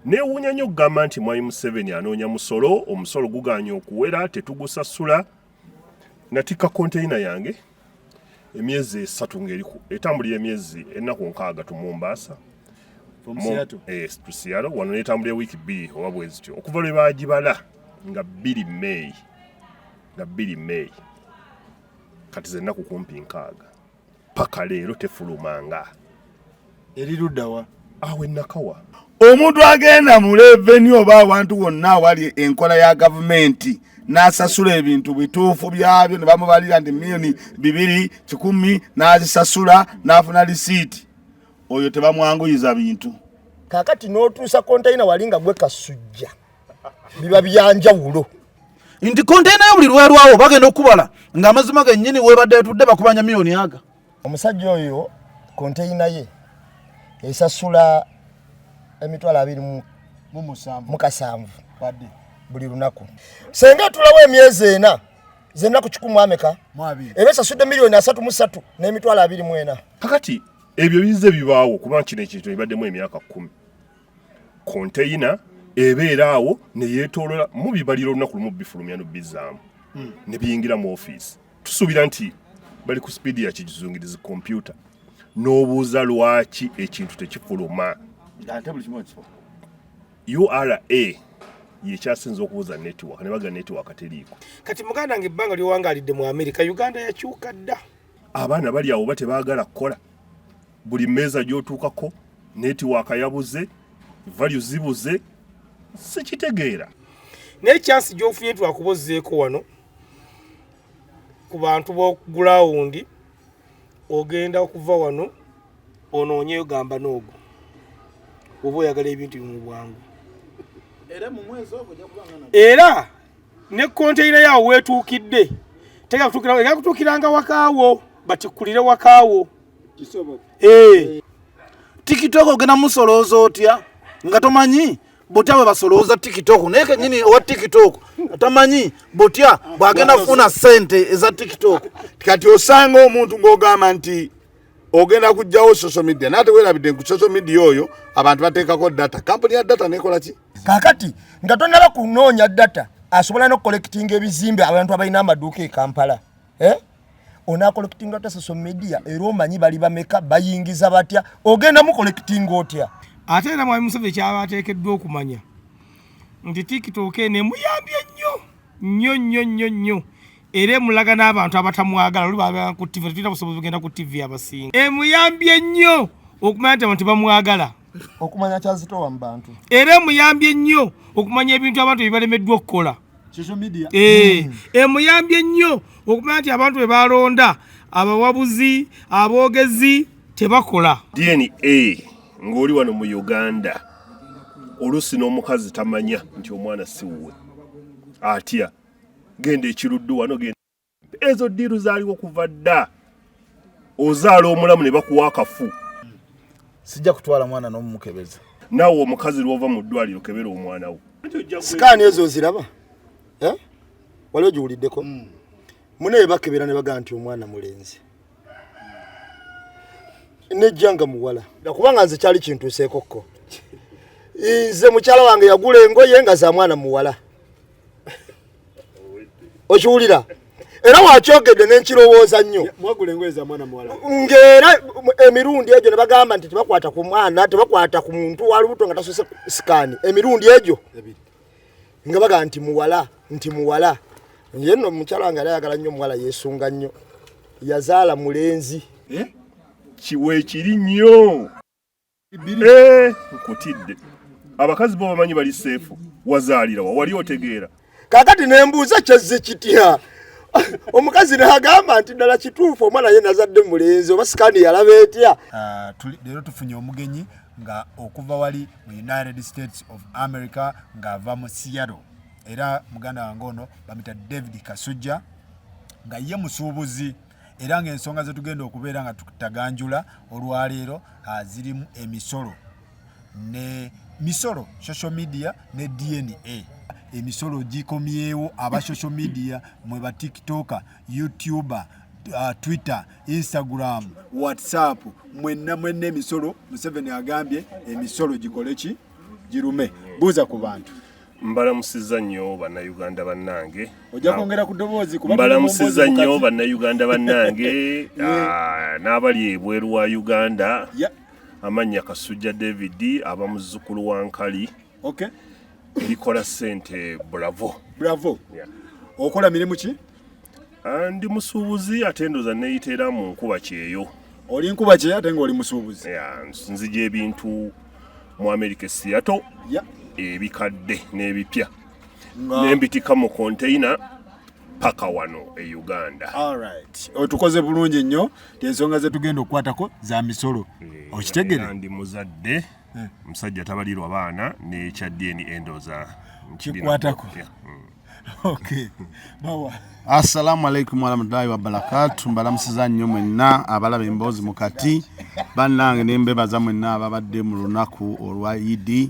Neewuunya nnyo okugamba nti Mwami Museveni anoonya musolo, omusolo guganye okuwera tetugusasula. Natikka konteyina yange emyezi 3 ng'eriku etambulira emyezi ennaku 6 tu Mombasa. Tu Seattle wano netambulira wiiki 2 oba bwe zityo okuva lwe baagibala nga 2 May kati ze nnaku kumpi 6 paka leero tefulumanga eriruddawa awe nakawa omuntu agenda mu revenue oba abantu wonna awali enkola ya gavumenti n'asasula ebintu bituufu byabyo ne bamubalira nti milioni 2 1,000 n'azisasula n'afuna lisiiti oyo tebamwanguyiza bintu kakati n'otuusa konteyina walinga gwe kasujja biba byanjawulo nti konteyina yo buli lwerwawo bagenda okubala ng'amazima gennyini webadde etudde bakubanya milioni aga omusajja oyo konteyina ye esasula emitwalo 27 buli lunaku senga tulawo emyezi 4 zennaku 100 ameka eba esasudde milioni 33 n'emitwalo 24 kakati ebyo bize bibaawo kuba kino ekintu ebibaddemu emyaka 10 konteyina ebeera awo ne yeetoolola mu bibaliro olunaku lumu bifulumya n'obbizaamu ne biyingira mu ofiisi tusuubira nti bali ku sipiidi ya kizungirizi kompyuta n'obuuza lwaki ekintu tekifuluma URA yekyasinza okubuuza netiwaka ne baga netiwaka teriiko kati muganda nga ebbanga lyowangalidde mu Amerika Uganda yakyuka dda abaana bali awo batebaagala kukola buli mmeeza gy'otuukako netiwaka yabuze value zibuze sikitegeera naye chansi gy'ofunye twakubozzeeko wano ku bantu b'okulawundi ogenda okuva wano onoonyeyo gamba n'ogwo oba oyagala ebintu bimu bwangu era ne konteyina yawo weetuukidde tega kutuukiranga wakaawo batikkulire wakaawo TikTok ogenda musolooza otya nga tomanyi butya bwe basolooza TikTok naye kennyini owa TikTok tamanyi butya bw'agenda kufuna ssente eza TikTok kati osanga omuntu ng'ogamba nti ogenda kujjawo social media naate weerabidde ku social media oyo abantu bateekako data kampuni ya data nekola ki kakati nga tonnaba kunoonya data asobola n'okukolektinga ebizimbe abantu abalina amaduuka e Kampala onaakolektinga otya social media era omanyi bali bameka bayingiza batya ogenda mukolektinga otya ate era Mwami Museveni kyaba ateekeddwa okumanya nti TikTok enemuyambye nnyo era emulaga n'abantu abatamwagala oli baba ku TV tulina busobozi bugenda ku TV abasinga emuyambye nnyo okumanya nti abantu bamwagala okumanya kyazitowa mu bantu era emuyambye nnyo okumanya ebintu abantu ebibalemeddwa okukola social media emuyambye nnyo okumanya nti abantu bwe balonda abawabuzi aboogezi tebakola DNA ng'oli wano mu Uganda oluusi n'omukazi tamanya nti omwana si wuwe atya genda ekiruddu wano genda ezo ddiiru zaaliwo kuva dda ozaala omulamu ne bakuwa akafu sijja kutwala mwana n'omumukebeza naawe omukazi lw'ova mu ddwaliro kebera omwana wo sikaani ezo oziraba waliwo giwuliddeko munaye bakebera ne bagaa nti omwana mulenzi nejjanga muwala kubanga nze kyali kintuuseekokko nze mukyala wange yagula engoye nga za mwana muwala okiwulira era wakyogedde n'enkirowooza nnyo ng'era emirundi egyo ne bagamba nti tebakwata ku mwana tebakwata ku muntu walubuto nga tasose sikaani emirundi egyo nga bagaa nti muwala ye nno mukyala wange ayagala nnyo muwala yeesunga nnyo yazaala mulenzi kiwe kiri nnyo nkutidde abakazi bo bamanyi bali seefu wazaalira wa wali otegeera kakati nembuuza kyazze kitya omukazi n'agamba nti ddala kituufu omwana ye nazadde mulenzi oba sikaani yalaba etya leero tufunye omugenyi nga okuva wali mu United States of America ng'ava mu Seattle era muganda wange ono bamita David Kasujja nga ye musuubuzi era ng'ensonga ze tugenda okubeera nga tutaganjula olwaleero zirimu emisolo ne misolo social media ne DNA emisolo gikomyewo aba social media mwe ba TikTok, YouTube, Twitter, Instagram, WhatsApp mwenna emisolo Museveni agambye emisolo gikoleki girume buuza ku bantu mbalamusizza nnyo bannayuganda bannange ojja kwongera ku ddoboozi mbalamusizza nnyo bannayuganda bannange n'abali ebweru wa Uganda amannya Kasujja David aba muzzukulu wa Nkali likola ssente bravo okola mirimu ki ndi musuubuzi ate ndoza neeyiteera mu Nkuba Kyeyo oli Nkuba Kyeyo ate ng'oli musuubuzi nzija ebintu mu Amerika Seattle ebikadde n'ebipya nembitika mu container paka wano e Uganda. Alright. Otukoze bulungi nnyo ensonga ze tugenda okukwatako za misolo okitegere ndi muzadde musajja tabalirwa baana ne kyaddeni endoza kikwatako okay bawa Assalamu alaikum warahmatullahi wabarakatuh. Mbalamusiza nnyo mwenna abalaba emboozi Mukati bannange nembebaza mwenna ababadde mu lunaku olwa Eid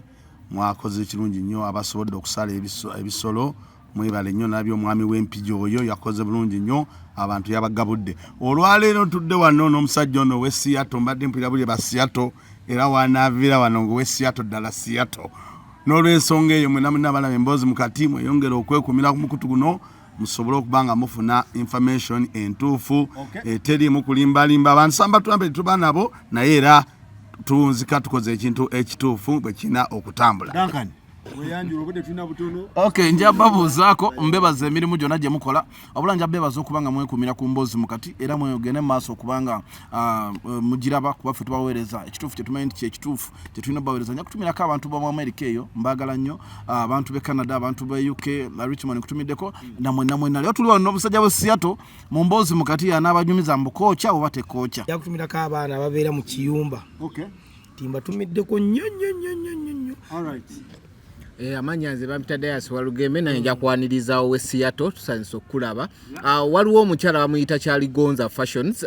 mwakoze ekirungi nnyo abasobodde okusala ebisolo mwebale nnyo nabyo omwami w'empijo oyo yakoze bulungi nnyo abantu yabagabudde olwaleero tudde wano n'omusajja ono we Seattle mbadde mpulira buli ba Seattle era wanaavira wano ngo we Seattle ddala Seattle n'olw'ensonga eyo mwena mwenna abalaba emboozi Mukati mweyongera okwekumira ku mukutu guno musobole okubanga mufuna information entuufu eteriimu kulimbalimba abantu samba tulambe tuba nabo naye era tunzika tukoze ekintu ekituufu bwe kina okutambula. Duncan weyanjula obudde tulina butono. Okay nja babuuzaako mbebaza emirimu gyonna gye mukola wabula nja bebaza okubanga mwekumira ku mboozi Mukati era mwegende mu maaso okubanga mugiraba kuba ffe tubaweereza ekituufu kye tumanyi nti kyekituufu kye tulina baweereza nja kutumirako abantu ba mu Amerika eyo mbaagala nnyo abantu b'e Canada abantu b'e UK Richmond nkutumiddeko namwenna lero tuli wano n'omusajja w'e Seattle mu mboozi Mukati anaabanyumiza mbukooca oba tekooca yakutumirako abaana ababeera mu kiyumba timbatumiddeko nnyo. Alright. Amanya nze bampita Dias Walugembe naye nja kwanirizawo we Seattle tusanise okulaba waliwo omukyala bamuyita Kyaligonza Fashions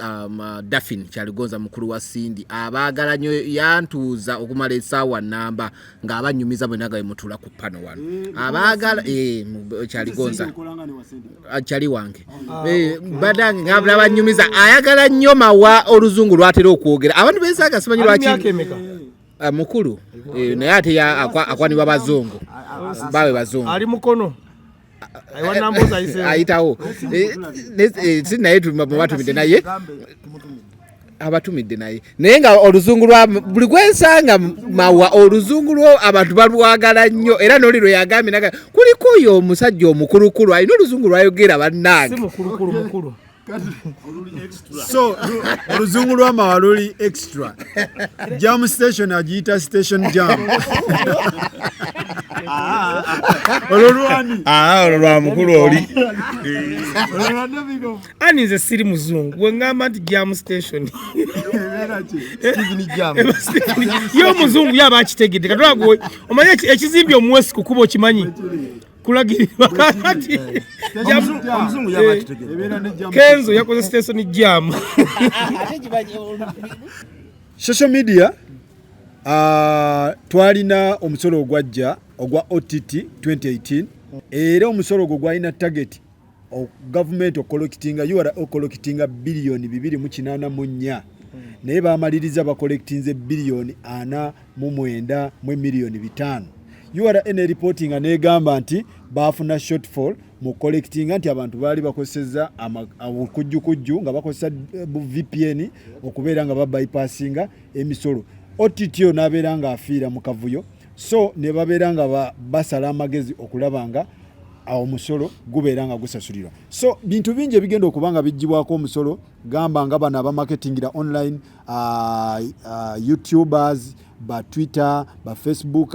Daphne Kyaligonza mukulu wa Sindi abaagala nnyo yantuuza okumala essaawa namba ng'abanyumiza bwe nagawe mutula ku pano wano abaagala Kyaligonza kyali wange badange ng'abula banyumiza ayagala nnyo mawa oluzungu lwatera okwogera abantu beesaaga simanyi lwaki mukulu naye ate akwanibwa bazungu bawe bazungu ali mukono ayitawo naye batumidde naye abatumidde naye nga oluzungu lwa buli gwensanga mawa oluzungu lwo abantu balwagala nnyo era n'oli lwe yagambye naga kuliko oyo omusajja omukulukulu alina oluzungu lwayogera bannange si mukulu so oluzungu lwamawa luli extra jam station agiyita station jam ololwani olwa mukulu oli ani nze siri muzungu wengamba nti jam station yo muzungu yaba akitegedde katwagwe omanye ekizimbi omuwesi kukuba okimanyi kulagirirwa kati omuzungu yaba akitegedde Kenzo yakoze station jam social media twalina omusolo ogwajja ogwa OTT 2018 era omusolo ogwo gwalina target government okollectinga URA okollectinga bilioni 2.84 naye bamaliriza bakollectinze bilioni 4.9 mu milioni 5 URA ene reporting anegamba nti bafuna shortfall mu collecting nti abantu bali bakozesa kujju nga bakozesa VPN okubeera nga babypassinga emisolo OTTO nabeera nga afiira mu kavuyo so ne babeera nga basala amagezi okulabanga awo musolo gubeera nga gusasulirwa so bintu bingi ebigenda okubanga bijjibwako omusolo gamba nga bana aba marketingira online YouTubers ba Twitter ba Facebook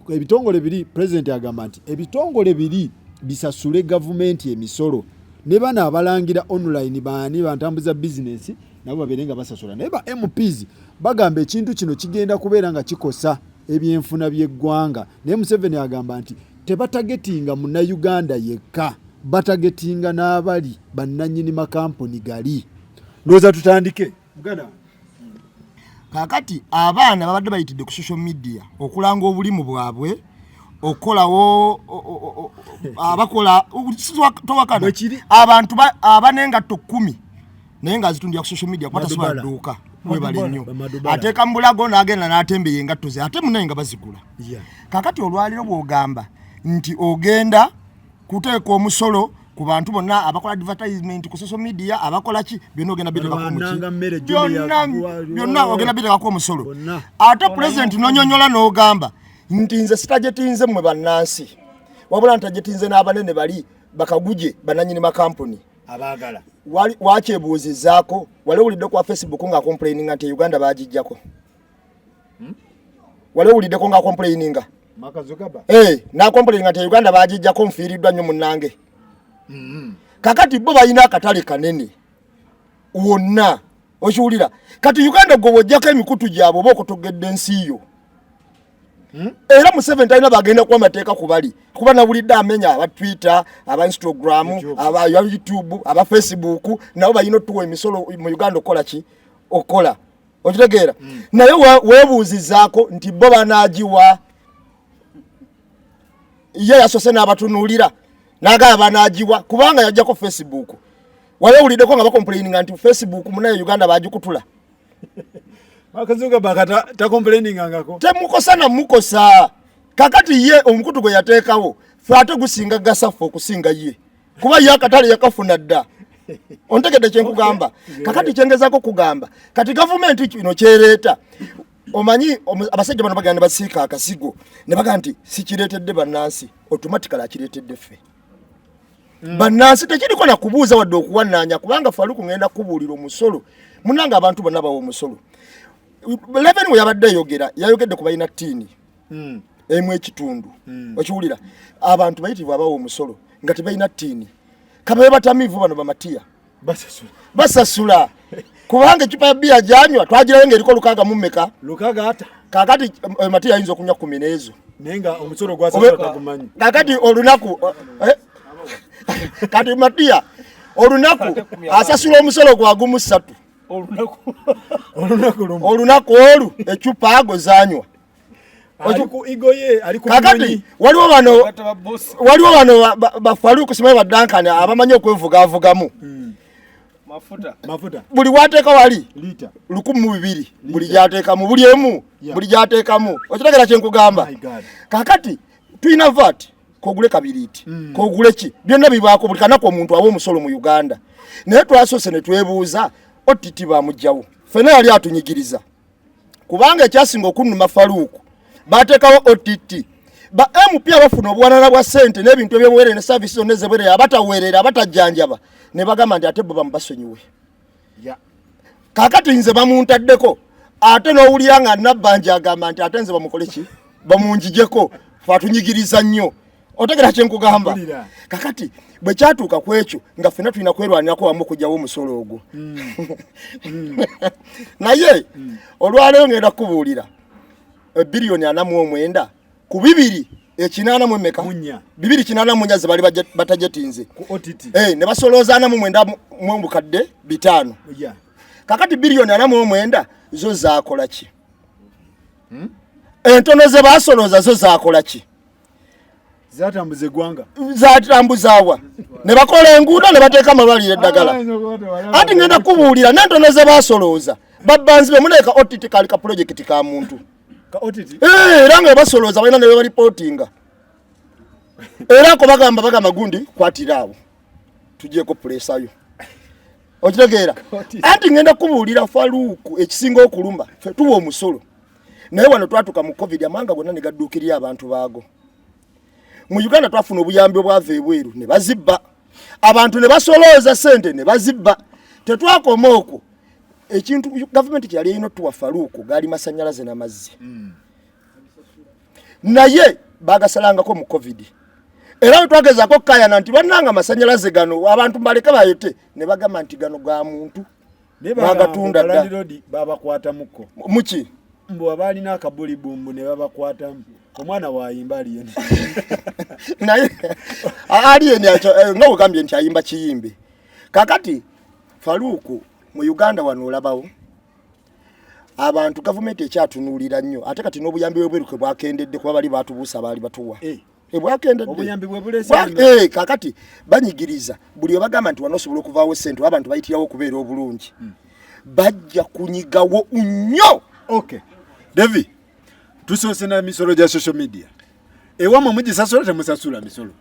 ebitongole biri president agamba nti ebitongole biri bisasule government emisolo ne bana abalangira online baani bantambuza business nabo baberenga basasula naye ba MPs bagamba ekintu kino kigenda kubeera nga kikosa ebyenfuna by'eggwanga naye Museveni agamba nti tebatagetinga muna Uganda yekka batagetinga n'abali bannanyini makampuni gali ndoza tutandike Uganda kakati abaana babadde bayitidde ku social media okulanga obulimu bwabwe okolawo abakola towakana abantu abanenga to 10 naye nga zitundya ku social media kwata siba duka webale nnyo ateeka mu bulago n'agenda n'atembeya engatto ze ate munaye nga bazigula kakati olwaliro bw'ogamba nti ogenda kuteeka omusolo ku bantu bonna abakola advertisement ku social media abakola ki byonna ogenda biteekako muki byonna ogenda biteekako omusolo ate president nonyonyola n'ogamba nti nze sitajetinze mmwe bannansi wabula ntajetinze n'abanene bali bakaguje bananyini makampuni abagala wakyebuuzizaako wali owulidde kwa Facebook nga complaininga nti Uganda bagijjako wali owuliddeko nga complaininga na complaininga nti Uganda bagijjako nfiiriddwa nnyo munnange kakati bo balina akatale kanene wonna okiwulira kati Uganda gwe bw'ojjako emikutu gyabwe oba okutogedde ensi yo era Museveni talina bagenda kuwa mateeka kubali kuba nabulidde amenya aba Twitter aba Instagram aba YouTube aba Facebook nabo balina otuwa emisolo mu Uganda okola ki okola okitegeera naye weebuuzizaako nti bo banaagiwa ye yasose n'abatunuulira n'agaba banaagiwa kubanga yajjako Facebook wali owuliddeko nga bakomplaininga nti Facebook munaye Uganda bagikutula Makazuga bakata ta complaining ngako. Temukosa na mukosa. Kakati ye omukutu gwe yateekawo. Fate gusinga gasafo kusinga ye. Kuba yakatale yakafuna dda. Ontegede kyenkugamba. Kakati kyengezako kugamba. Kati government kino kyereta. Omanyi abasajja bano baganda basika akasigo. Ne baga nti sikiretedde bannansi. Automatically akiretedde ffe. Bannansi tekiriko na kubuuza wadde okuwannanya kubanga Faluku ngenda kubuulira omusolo. Munanga abantu bonna bawo omusolo. 11 we yabadde yayogedde ku balina ttini emu ekitundu okiwulira abantu bayitibwa abawo omusolo nga tebalina ttini kabaye batamivu bano bamatiya basasula kubanga ecupa ya bia janywa twagirayo ng'eriko lukaga mumeka ata kakati matiya ayinza okunywa 10 n'ezo nenga omusolo gwasasula tagumanyi kakati olunaku kati matiya olunaku asasula omusolo gwa gumu 3 olunaku olu ecupa ago zanywa aliku igoye aliku kakati waliwo bano bafaluku simaye badankane abamanyi okwevuga avugamu mafuta buli wateeka wali lita 1200 buli jateekamu buli emu buli jateekamu okitegera kyenkugamba kakati tuyina vat kogule kabiriti kogule ki byonna bibaako buli kanako omuntu aba omusolo mu Uganda naye twasose ne twebuuza otiti bamujjawo fena yali atunyigiriza kubanga ekyasinga okunnuma Faluku bateekawo otiti ba MP abafuna obuwanana bwa sente n'ebintu eby'obuweerere ne services zonna ez'obuweerere abataweerera abatajjanjaba ne bagamba nti ate bo bamubasonyiwe kakati nze bamuntaddeko ate n'owulira nga nabbanja agamba nti ate nze bamukole ki bamunjijeko fatunyigiriza nnyo otegera kyenkugamba kakati bwe kyatuuka ku ekyo nga ffenna tulina kwerwanirako wamu okugyawo omusolo ogwo naye olwaleero ngenda kubuulira biliyoni 49 ku 2 284 ze bali batajetinze ne basolooza 49 mu bukadde 5 kakati biliyoni 49 zo zaakola ki entono ze basolooza zo zaakola ki zatambuze gwanga zatambuzawa ne bakola enguudo ne bateeka amalwaliro eddagala ati ngenda kubuulira n'entono ze basolooza babbanzi be muneeka otiti kali ka project ka muntu ka otiti era nga basolooza balina ne balipotinga era ko bagamba gundi kwatiraawo tugyeko pulesayo okitegeera ati ngenda kubuulira Faluku ekisinga okulumba ffe tuwa omusolo naye wano twatuka mu covid amanga gonna ne gadduukirira abantu baago mu Uganda twafuna obuyambi obwava ebweru ne bazibba abantu ne basolooza sente ne bazibba tetwakoma okwo ekintu government kyali ino tuwa Faluku gali masannyalaze n'amazzi naye bagasalangako mu covid era twagezako kayana nti bannanga masannyalaze gano abantu mbaleke bayote ne bagamba nti gano ga muntu bagatunda dda babakwata muko muki mbu abalina akabuli bumbu ne babakwatamu omwana waayimba aliyeni naye aliyeni nga wegambye nti ayimba kiyimbe kakati Faluku mu Uganda wano olabawo abantu gavumenti ekyatunuulira nnyo ate kati n'obuyambi bw'ebweruke bwakendedde kuba bali batubuusa baali batuwa bwakendedde obuyambi bwe bulese kakati banyigiriza buli obagamba nti wano osobola okuvaawo ssente abantu bayitirawo okubeera obulungi bajja kunyigawo nnyo. Okay. David, tusoose na misolo gya social media. Ewamwe mugisasula temusasula misolo.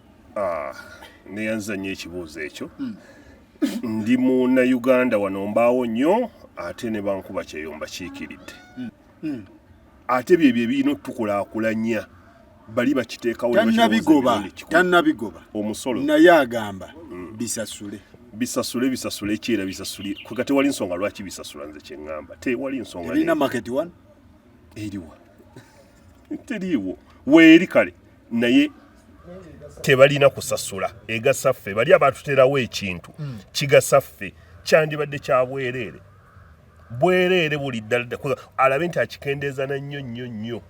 Neyanza nnyo ekibuuzo ekyo. Ndi mu Uganda wano mbaawo nnyo ate ne Nkuba Kyeyo mbakiikiridde. Ate bye birina tukulaakulanya bali bakiteekawo tannabigoba omusolo naye agamba bisasule ekiera bisasule kuga tewali nsonga lwaki bisasula nze kyeŋŋamba tewali nsonga erina market one eriwa teriiwo weeri kale naye tebalina kusasula egasaffe bali abatuterawo ekintu kigasaffe kyandibadde kya bwereere buli ddala alabe nti akikendeeza na nnyo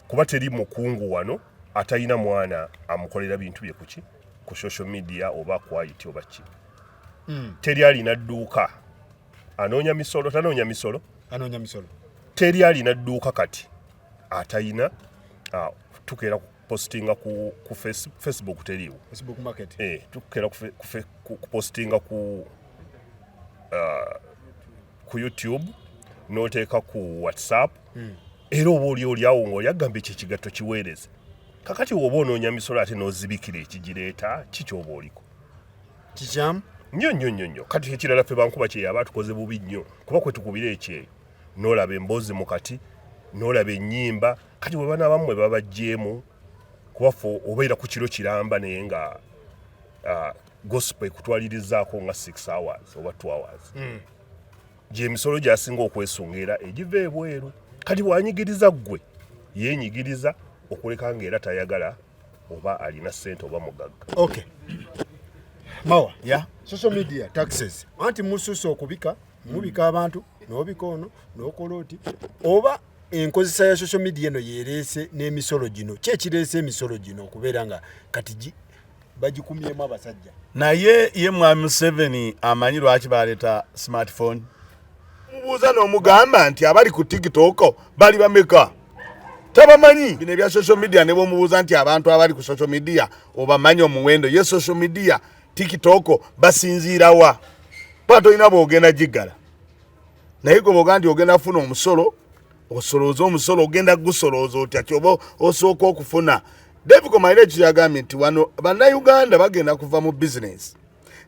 kuba teri mukungu wano atalina mwana amukolera bintu bye kuki ku social media oba quiet oba ki teri alina dduuka anoonya misolo teri alina dduuka kati atalina tukeera postinga ku Facebook teriiwo Facebook market tukeera ku postinga ku YouTube noteeka ku WhatsApp era oba oliawo ng'olyagamba ekyo ekigatto kiweereze kakati oba onoonya misolo ate n'ozibikira ekigireeta kikyoba oliko kikyamu nnyo kati ekirala ffe Nkuba Kyeyo aba tukoze bubi nnyo kuba kwe tukubira ekyeyo n'olaba emboozi Mukati n'olaba ennyimba kati bwe bana bammwe babaggyemu kuba ffe obeera ku kiro kiramba naye nga gospel ekutwalirizaako nga 6 hours oba 2 hours gyemisolo gyasinga okwesunga egiva ebweru kati bwanyigiriza ggwe yeenyigiriza okuleka ng'era tayagala oba alina ssente oba mugagga. Okay. Mawa, social media taxes. Anti mususo okubika, mubika abantu, n'obika ono, n'okola oti. Oba enkozesa ya social media eno yereese n'emisolo gino. Ki ekireese emisolo gino okubeera nga kati bagikumyemu abasajja? Naye ye Mwami Museveni amanyi lwaki baleeta smartphone? Mubuuza n'omugamba nti abali ku TikTok bali bameka. Tabamanyi bino ebya social media ne bomubuuza nti abantu abali ku social media obamanyi omuwendo ye social media TikTok basinziirawa pato ina boogenda giggala naye gwe boga nti ogenda funa omusolo osolooza omusolo ogenda gusolooza otya kyoba osooka okufuna David Komaire kyagambye nti wano bannayuganda bagenda kuva mu business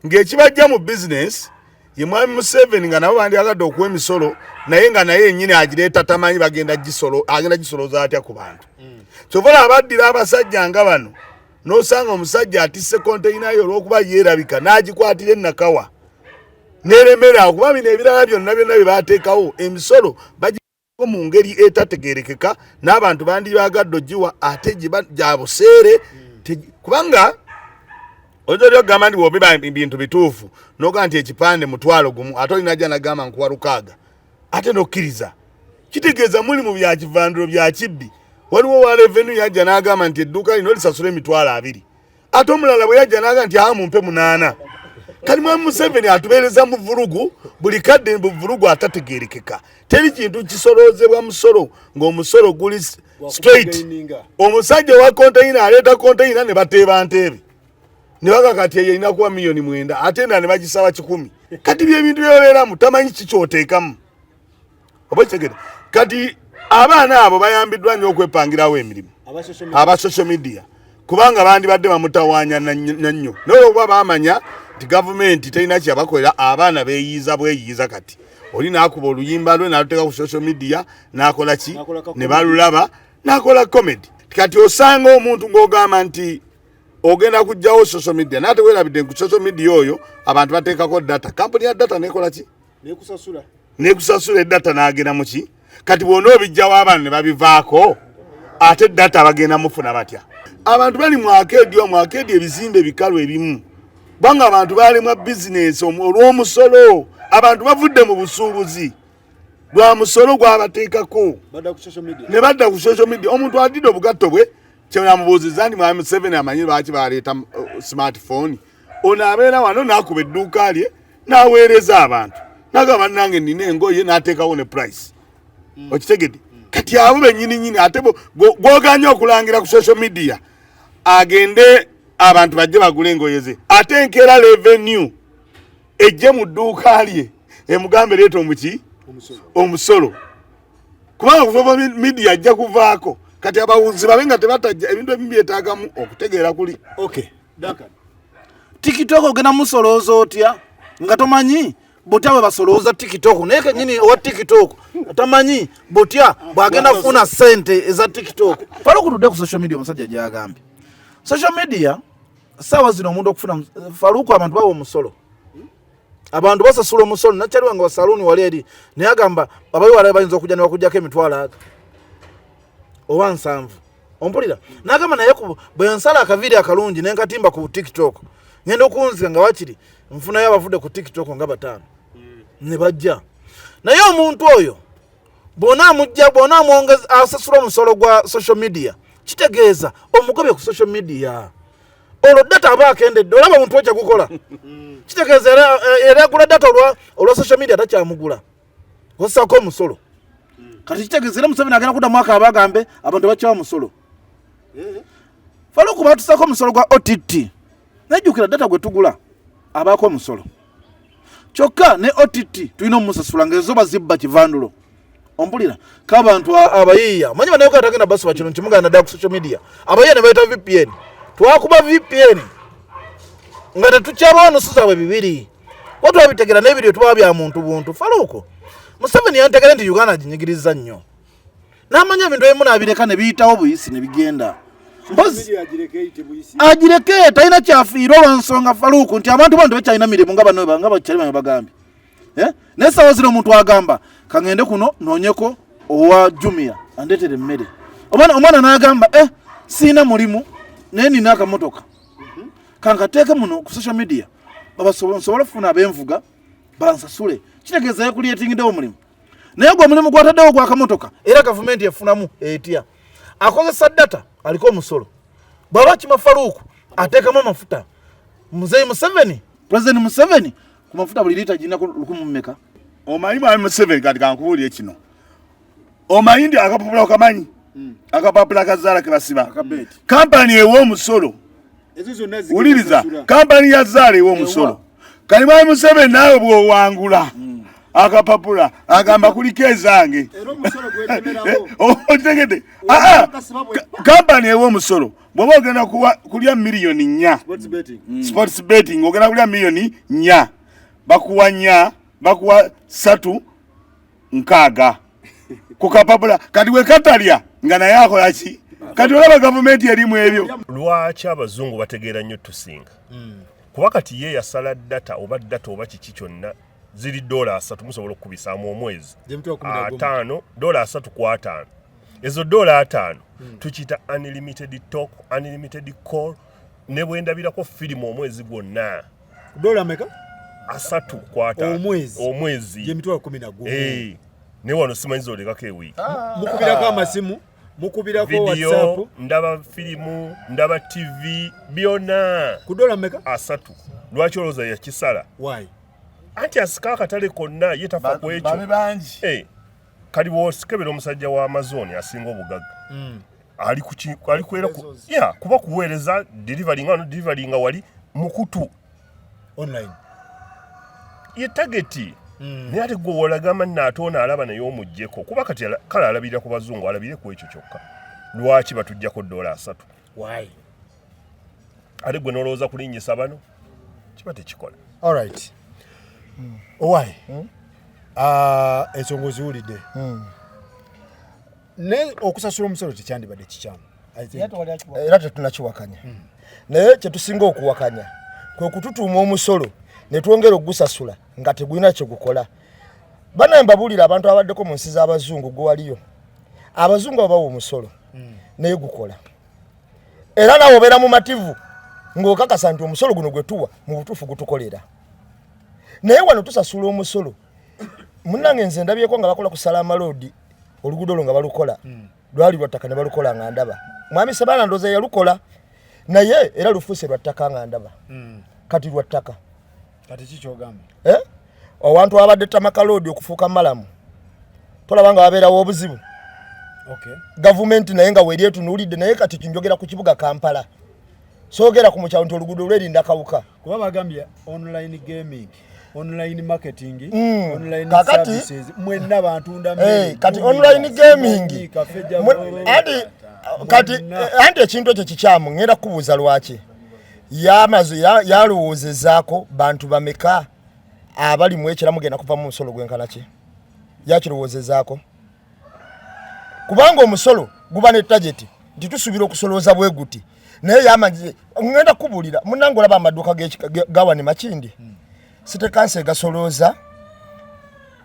ng'ekibajja mu business ye Mwami Museveni nga nabo bandyagadde okuwa emisolo naye nga naye yennyini agireeta tamanyi agenda gisolooza atya ku bantu kyovola abaddira abasajja nga bano n'osanga omusajja atisse konteyina yo olw'okuba yeerabika n'agikwatira ennakawa n'eremera kuba bino ebirala byonna bye baateekawo emisolo bagiko mu ngeri etategeerekeka n'abantu bandibaagadde ogiwa ate gya buseere kubanga Ojo ogamba nti wobiba bintu bituufu noga nti ekipande mutwalo gumu ate olina ajja nagamba nkuwa lukaaga ate nokkiriza kitegeeza muli mu bya kivandiro bya kibbi waliwo wa revenue yajja n'agamba nti edduuka lino lisasula emitwalo 2 ate omulala bwe yajja n'agamba nti mumpe 8 kali Mwami Museveni atubeereza mu vurugu buli kadde mu vurugu atategeerekeka teri kintu kisoloozebwa musolo ng'omusolo guli straight omusajja wa konteyina aleeta konteyina ne bateeba ntebe nibaga kati yeyina kuwa milioni 9 ate ne bagisaba 10 kati bye bintu byobeeramu tamanyi kikyoteekamu oba kitegere kati abaana abo bayambiddwa nnyo okwepangirawo emirimu aba social media kubanga bandibadde bamutawaanya nnyo naye oba baamanya nti gavumenti terina kyabakolera abaana beeyiiza kati oli n'akuba oluyimba lwe n'aluteeka ku social media n'akola ki ne balulaba n'akola comedy kati osanga omuntu ng'ogamba nti ogenda kujjawo social media nate weerabidde ku social media oyo abantu bateekako data kampuni ya data nekola ki nekusasula data n'agenda mu ki kati bw'ona obijjawo abantu ne babivaako ate data bagenda mufuna batya abantu bali mu arcade ebizimbe bikalu ebimu banga abantu baalimu business olw'omusolo abantu bavudde mu busuubuzi lwa musolo gwabateekako ne badda ku social media omuntu adidde obugatto bwe kyenamubuuziza nti Mwami Museveni amanyi lwaki baleeta smartphone ono abeera wano n'akuba edduuka lye n'aweereza abantu n'agamba nange nina engoye n'ateekawo ne price okitegedde kati abo bennyini ate gwoganya okulangira ku social media agende abantu bajje bagule engoye ze ate enkeera revenue ejje mu dduuka lye emugambe leeta omusolo kubanga kuva media ajja kuvaako kati abawuzi babenga tebatajja ebintu ebimu byetaagamu okutegeera kuli TikTok ogenda musolooza otya nga tomanyi butya bwe basolooza TikTok naye kenyini owa TikTok tamanyi butya bwagenda kufuna sente eza TikTok pala okutudde ku social media omusajja gyagambye social media sawa zino omuntu okufuna Faruku abantu bawo omusolo abantu basasula omusolo nakyaliwe nga basaluni wali eri naye agamba abayi wala bayinza okujja ne bakujjako emitwalo aga oba 7 ompulira n'agamba naye bwe nsala akaviiri akalungi nenkatimba ku TikTok ngenda okunzika nga wakiri nfunayo abavudde ku TikTok nga 5 ne bajja naye omuntu oyo bona amwongeza asasula omusolo gwa social media kitegeeza omugobye ku social media olwo data aba akendedde olaba omuntu wekya gukola kitegeeza era agula data olwa social media takyamugula osako omusolo kati kitegeeza era Museveni agenda kudda mwaka abagambe abantu bakyawa omusolo Faruku batusako omusolo gwa OTT najjukira data gwe tugula abaako omusolo kyokka ne OTT tulina omusasula ng'ezoba zibba kivandulo ompulira k'abantu abayiiya manyi banayoka atagenda basuba kino nkimugana naddala ku social media abayiiya ne bayita VPN twakuba VPN nga tetukyabawo nusuza bwe bibiri watwabitegera n'ebiriyo tuba bya muntu buntu Faruku Museveni yantegere nti Uganda ginyigiriza nnyo n'amanya ebintu ebimu n'abireka ne biyitawo buyisi ne bigenda mpozi agireke talina kyafiirwa olw'ensonga Faruku nti abantu bano tebakyalina mirimu nga bakyali bagambye naye sawa zino omuntu agamba kangende kuno noonyeko owa Jumia andeetere emmere omwana n'agamba siina mulimu naye nina akamotoka kankateeke muno ku social media nsobole okufuna ab'envuga bansasule kitegeeza yekulietingiddewo omulimu naye gwe omulimu gwataddewo gwakamotoka era gavumenti efunamu etya akozesa data aliko omusolo bwaba kima Faruku ateekamu amafuta muzeyi Museveni President Museveni ku mafuta buli lita gina 100 mmeka omanyi mwami Museveni kati kankubuulire kino omanyi ndi akapapula okamanyi akapapula kazaala kebasiba kampani ew'omusolo wuliriza kampani ya zaala ew'omusolo kali mwami Museveni naawe bw'owangula akapapula agamba kuliko ezange otegede kampani ew'omusolo bw'oba ogenda kulya miliyoni 4 sports betting ogenda kulya miliyoni 4 bakuwa 4 bakuwa 3 ku kapapula kati we katalya nga naye akola ki kati olaba gavumenti erimu ebyo lwaki abazungu bategeera nnyo tusinga kuba kati ye yasala data oba kiki kyonna ziri $3 musobola okubisaamu omwezi $5 $3 ku 5 ezo $5 tukiyita unlimited talk unlimited call ne bwendabirako firimu omwezi gwonna $3 ku 5 omwezi ne wano simanyi zolekako ewiiki mukubirako amasimu mukubirako WhatsApp ndaba firimu ndaba TV byonna ku $3 lwaki olowooza yakisala anti asika akatale konna ye tafa ku ekyo kali bw'osikebera omusajja wa Amazon asinga obugagga ali kwera kuba kuweereza delivery nga wali mukutu online ye tageti naye ate gwe wolagamba nnaatoona alaba naye omuggyeko kuba kati kale alabirira ku bazungu alabire ku ekyo kyokka lwaki batuggyako $3 ate gwe nolowooza kulinnyisa bano kiba tekikola alright owaayi ensonga oziwulidde naye okusasula omusolo tekyandibadde kikyamu era tetunakiwakanya naye kyetusinga okuwakanya kwe kututuuma omusolo ne twongera ogusasula nga tegulina kyegukola banaye mbabuulira abantu abaddeko mu nsi z'abazungu gwe waliyo abazungu abawa omusolo naye gukola era nawe obeera mu mativu ng'okakasa nti omusolo guno gwe tuwa mu butuufu gutukolera naye wano tusasula omusolo munnange nze ndabyeko nga bakola ku Salama Road oluguudo olwo nga balukola lwali lwa ttaka ne balukola nga ndaba mwami Sebaana ndooza yalukola naye era lufuuse lwa ttaka nga ndaba kati lwa ttaka kati kikyogamba owantu abadde Tamaka Road okufuuka malamu tolaba nga wabeerawo obuzibu gavumenti naye nga weeri etunuulidde naye kati kinjogera ku kibuga Kampala soogera ku mukyalo nti oluguudo lwerinda kawuka kuba bagambye online gaming online marketing, online kakati, services, mwenna bantunda kati online gaming, kati ekintu ekyo kikyamu ngenda kubuuza lwaki yalowoozezaako bantu bameka abali mu ekiramu genda kuva mu musolo gwenkana ki yakirowoozezaako kubanga omusolo guba ne target nti tusuubira okusolooza bwe guti naye yamanyi ngenda kubuulira munnange olaba amaduuka gawane Makindi sitekanse gasolooza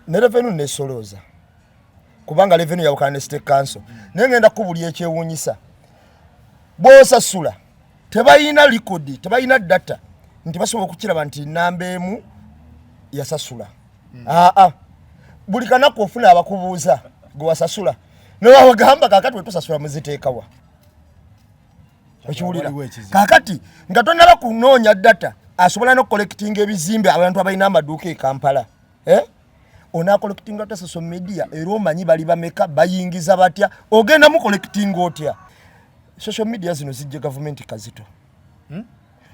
ne revenue nesolooza kubanga revenue yawukana ne state council naye ngenda kubuulira ekyewuunyisa bw'osasula tebayina record tebayina data nti basobola okukiraba nti namba emu yasasula buli kanaku ofuna abakubuuza gwe wasasula newabagamba kakati wetusasula muziteekawa okiwulira kakati nga tonaba kunoonya data asobola n'okukollectinga ebizimbe abantu abalina amaduuka e Kampala onaakollectinga ata social media era omanyi bali bameka bayingiza batya ogenda mu collectinga otya social media zino zijje government kazito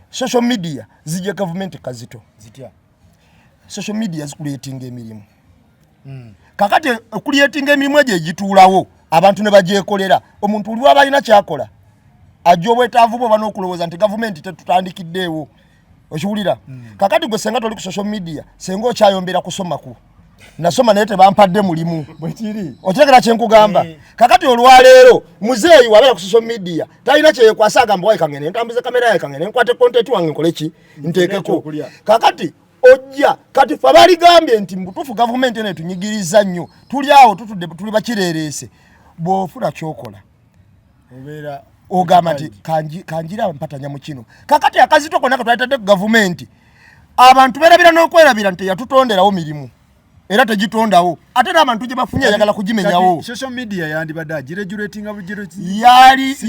social media zijje government kazito zitya social media zikuleetinga emirimu kakati okuleetinga emirimu egyo egituulawo abantu ne bagyekolera omuntu uli wabalina kyakola ajja obwetaavu bwe ban'okulowooza nti gavumenti tetutandikiddeewo okiwulira kakati gwe senga toli ku social media senga okyayombera kusoma ku nasoma naye tebampadde mulimu bwekiri okitegera kyenkugamba kakati olwaleero muzeeyi wabeera ku social media talina kyeyekwasa agamba wayi kangene ntambuze kamera yaye kangene nkwate content wange nkole ki nteekeko kakati ojja kati fe baligambye nti mbutuufu gavumenti ene tunyigiriza nnyo tuli awo tutudde tuli bakireereese bw'ofuna kyokola obeera ogamba nti kanjira mpatanya mu kino kakati akazito konna katwalitadde ku gavumenti abantu beerabira n'okwerabira nti yatutonderawo mirimu era tegitondawo ate n'abantu gye bafunye ayagala kugimenyawo social media yandibadde agiregulatinga bugero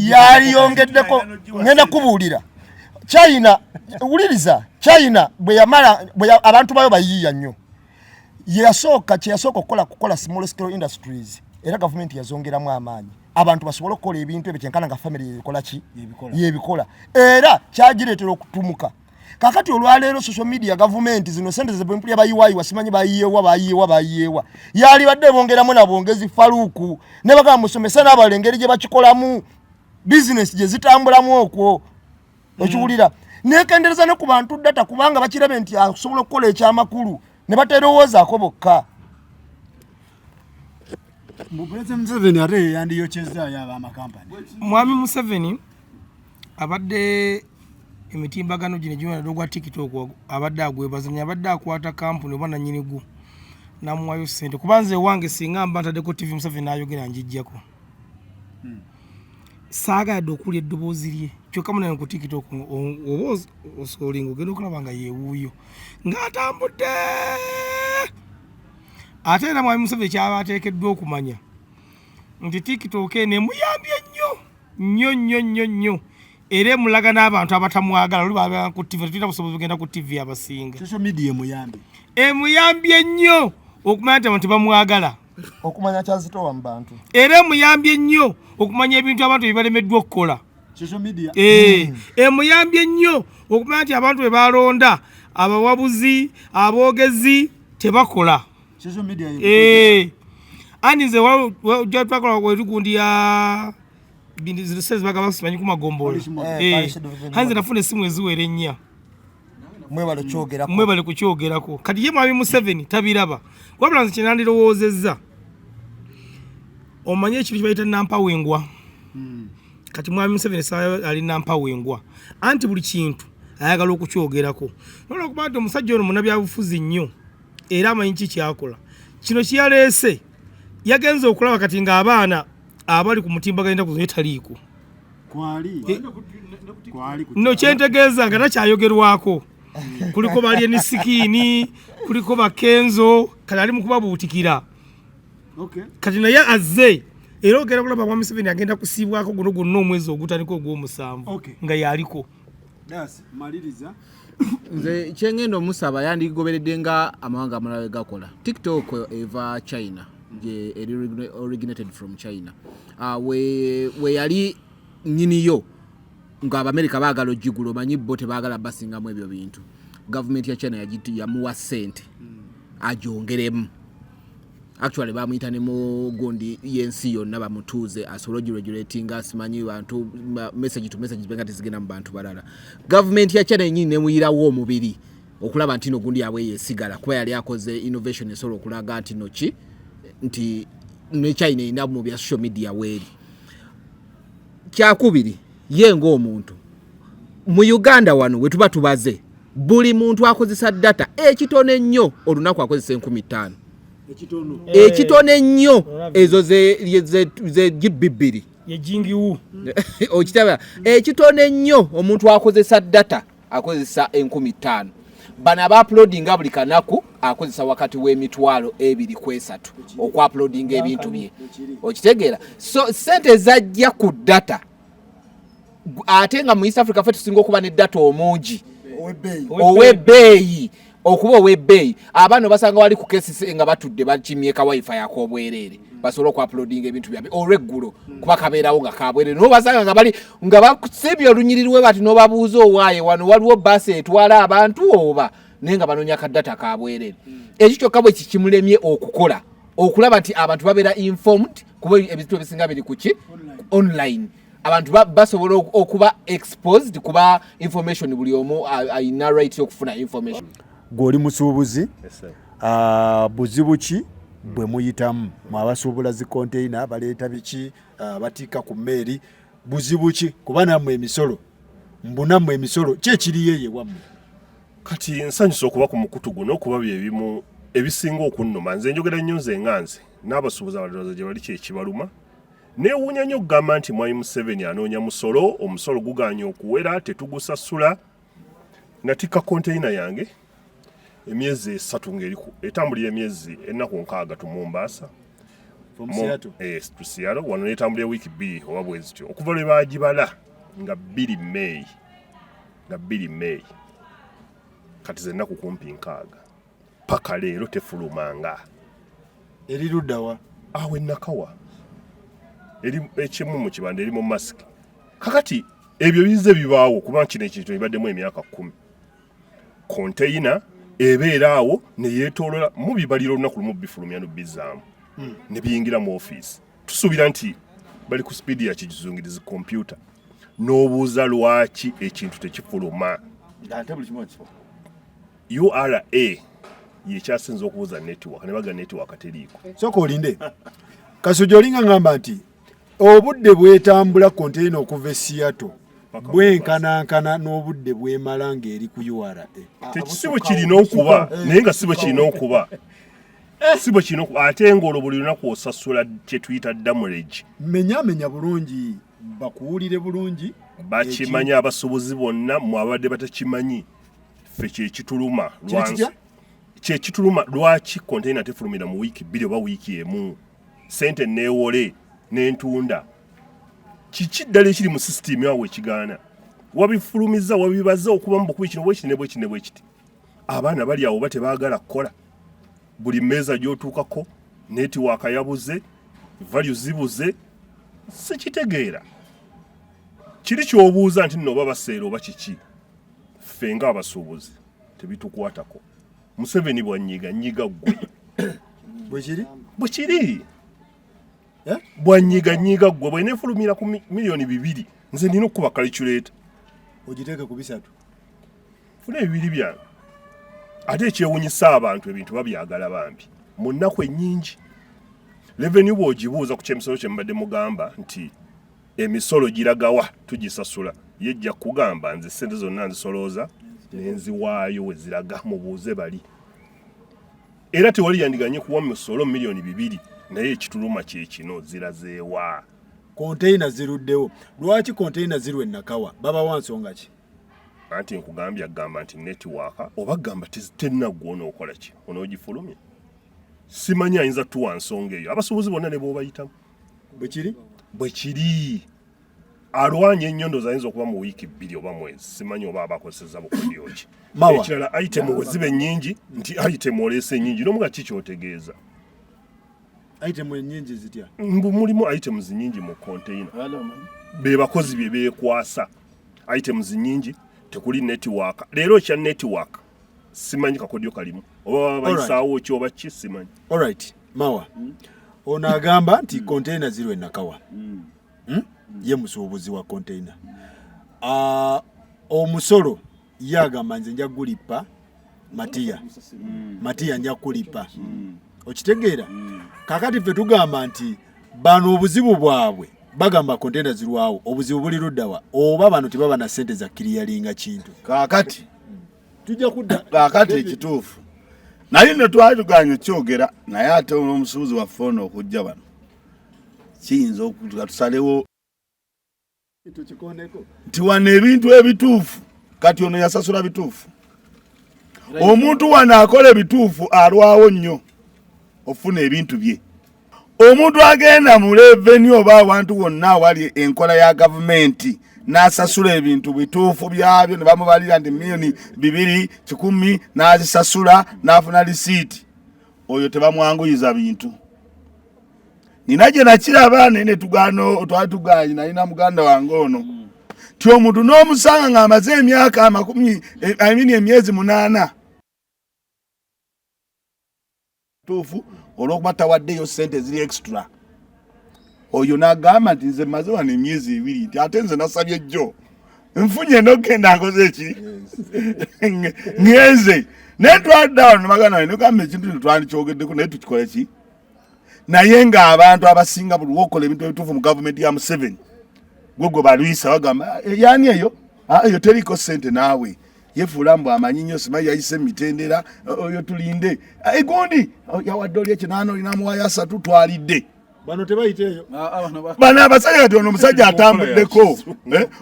yali yongeddeko ngenda kubuulira China uliriza China bwe yamala abantu bayo bayiya nnyo kyeyasooka okukola small scale industries era gavumenti yazongeramu amaanyi abantu basobola okukola ebintu ebyo kyenkana nga family yekola ki yebikola era kyagireetera okutumuka kakati olwaleero social media gavumenti zino sente zebempulya bayiwayiwa simanyi bayiyewa yali badde bongeramu nabongezi faluuku ne bagamba musomesa n'abala engeri gye bakikolamu business gye zitambulamu okwo okiwulira nekendereza ne ku bantu data kubanga bakirabe nti asobola okukola ekyamakulu ne baterowoozaako bokka President Museveni ate yandiyokyeza yaba amakampani Mwami Museveni abadde emitimbagano gino gyona dogwa TikTok abadde agwebazanya abadde akwata kampuni oba nannyinigu namuwayo ssente kubanze wange singa mba ntaddeko TV Museveni ayogera njijjako saagadde okulya eddoboozi lye kyokka munayo ku TikTok oba osolinga ogenda okulaba nga yeewuuyo ng'atambudde ate era Mwami Museveni kyaba ateekeddwa okumanya nti TikTok eno emuyambye nnyo era emulaga n'abantu abatamwagala oli baba ku TV tulina busobozi bugenda ku TV abasinga social media emuyambye nnyo okumanya nti abantu bamwagala okumanya kyazitowa mu bantu era emuyambye nnyo okumanya ebintu abantu bye balemeddwa okukola social media emuyambye nnyo okumanya nti abantu be balonda abawabuzi aboogezi tebakola social media anize twakala wetugundi ya bindizirisezi bagaba simanyi ku magombola hanze nafuna essimu eziwera ennya mwebale kukyogerako kati ye Mwami Museveni tabiraba wabula nze kyenandirowoozezza omanye ekintu kibayita nampawengwa kati Mwami Museveni saa ali nampawengwa anti buli kintu ayagala okukyogerako nolwokuba nti omusajja ono munabyabufuzi nnyo era amanyi ki kyakola kino kiyaleese yagenze okulaba kati ng'abaana abali ku mutimba genda kuzo taliiko no kyentegeeza nga takyayogerwako kuliko bali enisikini kuliko bakenzo kati ali mu kubabuutikira kati naye azze era ogenda kulaba Mwami Museveni agenda kusiibwako guno gwonna omwezi ogutandika ogw'omusanvu nga yaliko nze kyengenda omusaba yandigoberedde nga amawanga amalala gakola TikTok eva China gye originated from China we yali nyiniyo nga Abamerika baagala ogigula omanyi bo tebaagala basingamu ebyo bintu government ya China yamuwa sente ajongeremu. Actually bamuyita ne mu gundi yensi yonna bamutuuze asobole regulating asimanyi bantu message to message benga tizigenda mu bantu balala. Government ya China nyine nemuyirawo omubiri okulaba nti no gundi yawe yesigala kuba yali akoze innovation esolo okulaga nti noki nti ne China ina mu bya social media weri. Kyakubiri ye ng'omuntu mu Uganda wano wetuba tubaze buli muntu akozesa data ekitone nnyo olunaku akozesa 15,000 ekitone nnyo ezo ze gibbibiri ye jingiwu okitaba ekitone nnyo omuntu akozesa data akozesa 15,000 bana ba uploading buli kanaku akozesa wakati w'emitwalo 2-3 okwa-uploading ebintu bye okitegeera so sente zajja ku data ate nga mu East Africa fetu singa okuba ne data omungi owebbeeyi okuba owebbeeyi abaana basanga wali ku kesi nga batudde bakimyeka wifi yakobwerere basobola okwa-uploading ebintu byabwe olweggulo kuba kabeerawo nga kabwerere no basanga nga bali nga basibye olunyiririrwe bati n'obabuuza owaaye wano waliwo basi etwala abantu oba naye nga banoonya kadata kabwerere ekyo kyokka bwe kikimulemye okukola okulaba nti abantu babeera informed kuba ebintu ebisinga biri kuki online abantu basobola okuba exposed kuba information buli omu ayina right okufuna information. Goli musuubuzi buzibu ki bwe muyitamu mwabasuubula zi container baleeta biki batika ku mmeeri buzibu ki kuba nammwe emisolo mbunammwe emisolo kyekiriyo ye wammwe kati nsanyusa okuba ku mukutu guno okuba byebimu ebisinga okunnuma nze njogera nnyo nze nganze n'abasuubuzi abalowooza gye bali kyekibaluma neewuunya nnyo okugamba nti mwami Museveni anoonya musolo omusolo guganye okuwera tetugusasula natika konteyina yange emyezi 3 ng'eriku etambulira emyezi ennaku 6 tu Mombasa Seattle wano netambulira wiiki 2 oba bwezi kityo okuva lwe baagibala nga 2 May kati ze ennaku kumpi 6 paka leero tefulumanga eri luddawa awe nakawa eri ekimu mu kibanda eri mu mask kakati ebyo bize bibaawo kuba kino ekintu ibaddemu emyaka 10 container ebeeraawo ne yeetoolola mu bibaliro olunaku lumu bifulumya n'obbizaamu ne biyingira mu office tusuubira nti bali ku speed ya kizungirizi computer n'obuuza lwaki ekintu tekifuluma URA yekyasinza okubuuza network ne baga network teriiko soka olinde Kasujja olinga ngamba nti obudde bwetambula container okuva e Seattle bwenkanankana n'obudde bwemala ng'eri ku URA tekisibo kirina okuba naye nga sibo kirina okuba sibo kirina okuba ate ng'olwo buli lunaku osasula kye tuyita damage menya bulungi bakuwulire bulungi bakimanya abasuubuzi bonna mu abadde batakimanyi ffe kyekituluma lwaki container tefulumira mu wiiki 2 oba wiiki emu sente neewole n'entunda kiki ddala ekiri mu system yawe ekigaana wabifulumiza wabibaza okuba mu bukubi kino bwe kiti abaana bali awo batebaagala kukola buli mmeeza gy'otuukako netiwaaka yabuze value zibuze sikitegeera kiri ky'obuuza nti nno oba baseera oba kiki ffe nga abasuubuzi tebitukwatako Museveni bwanyiga gwe bwe kiri bwanyiga gwe bwenefulumira ku milioni 2 nze nina okuba calculator ogiteeke ku 3 funa 2 byange ate ekyewunyisa abantu ebintu babyagala bambi mu nnaku ennyingi revenue bw'ogibuuza ku kyemisolo kye mbadde mugamba nti emisolo giragawa tugisasula yejja kugamba nze sente zonna nzisolooza nenziwaayo we ziraga mubuuze bali era tewali yandiganye kuwa misolo milioni 2 naye ekituluma kyekino zirazeewa container ziruddewo lwaki container zirwe nakawa baba wansonga ki anti nkugambya gamba nti network oba gamba tennaggwona okola ki onoogifulumya simanyi ayinza tuwa nsonga eyo abasuubuzi bonna ne boobayitamu bwe kiri alwanya ennyondo zayinza okuba mu wiiki 2 oba mwezi simanyi oba abakozeseza bukodyo ki ekirala item bwe ziba ennyingi nti item oleese ennyingi n'omuga ki kyotegeeza item ennyingi zitya mulimu items nyingi mu container be bakozi bye beekwasa items nyingi tekuli network leero kya network simanyi kakodyo kalimu oba bayisaawo ki oba ki simanyi. Alright, Mawa. Ono agamba nti container zirwe enakawa. Ye musuubuzi wa container. Omusolo ye agamba nze nja gulipa Matiya nja kulipa. Okitegeera? Kakati ffe tugamba nti bano obuzibu bwabwe bagamba container zirwawo obuzibu buli luddawa oba bano tebaba na sente za clearinga kintu. Kakati Tujja kudda kakati ekituufu naye ne twali tuganye kyogera naye ate omusuubuzi waffe ono okujja bano kiyinza okutusalewo nti wano ebintu ebituufu kati ono yasasula bituufu omuntu wano akola ebituufu alwawo nnyo ofuna ebintu bye. Omuntu agenda mu revenue oba abantu wonna awali enkola ya gavumenti n'asasula ebintu bituufu byabyo ne bamubalira nti milioni 210 n'azisasula n'afuna lisiiti, oyo tebamwanguyiza bintu. Nina gye nakiraba ne tugaano twali tuganye nalina muganda wange ono ti omuntu n'omusanga ng'amaze emyaka emyezi 8 tuufu olw'okuba tawaddeyo sente ziri extra. Oyo n'agamba nti nze maze wano emyezi 2 nti ate nze nasabye jjo nfunye n'okgenda nkoze eki ngenze naye twaddawo nemagana naye nogamba ekintu twandikyogeddeko naye tukikole ki naye ng'abantu abasinga buli wokola ebintu ebituufu mu gavumenti ya Museveni gwe balwisa bagamba yani eyo teriko sente naawe yefuula mbu amanyi nnyo simanyi yayise mitendera oyo tulinde egundi yawadde oli ekinaana olinamuwayo 3 twalidde bano tebayiteeyo bano abasajja kati ono omusajja atambuddeko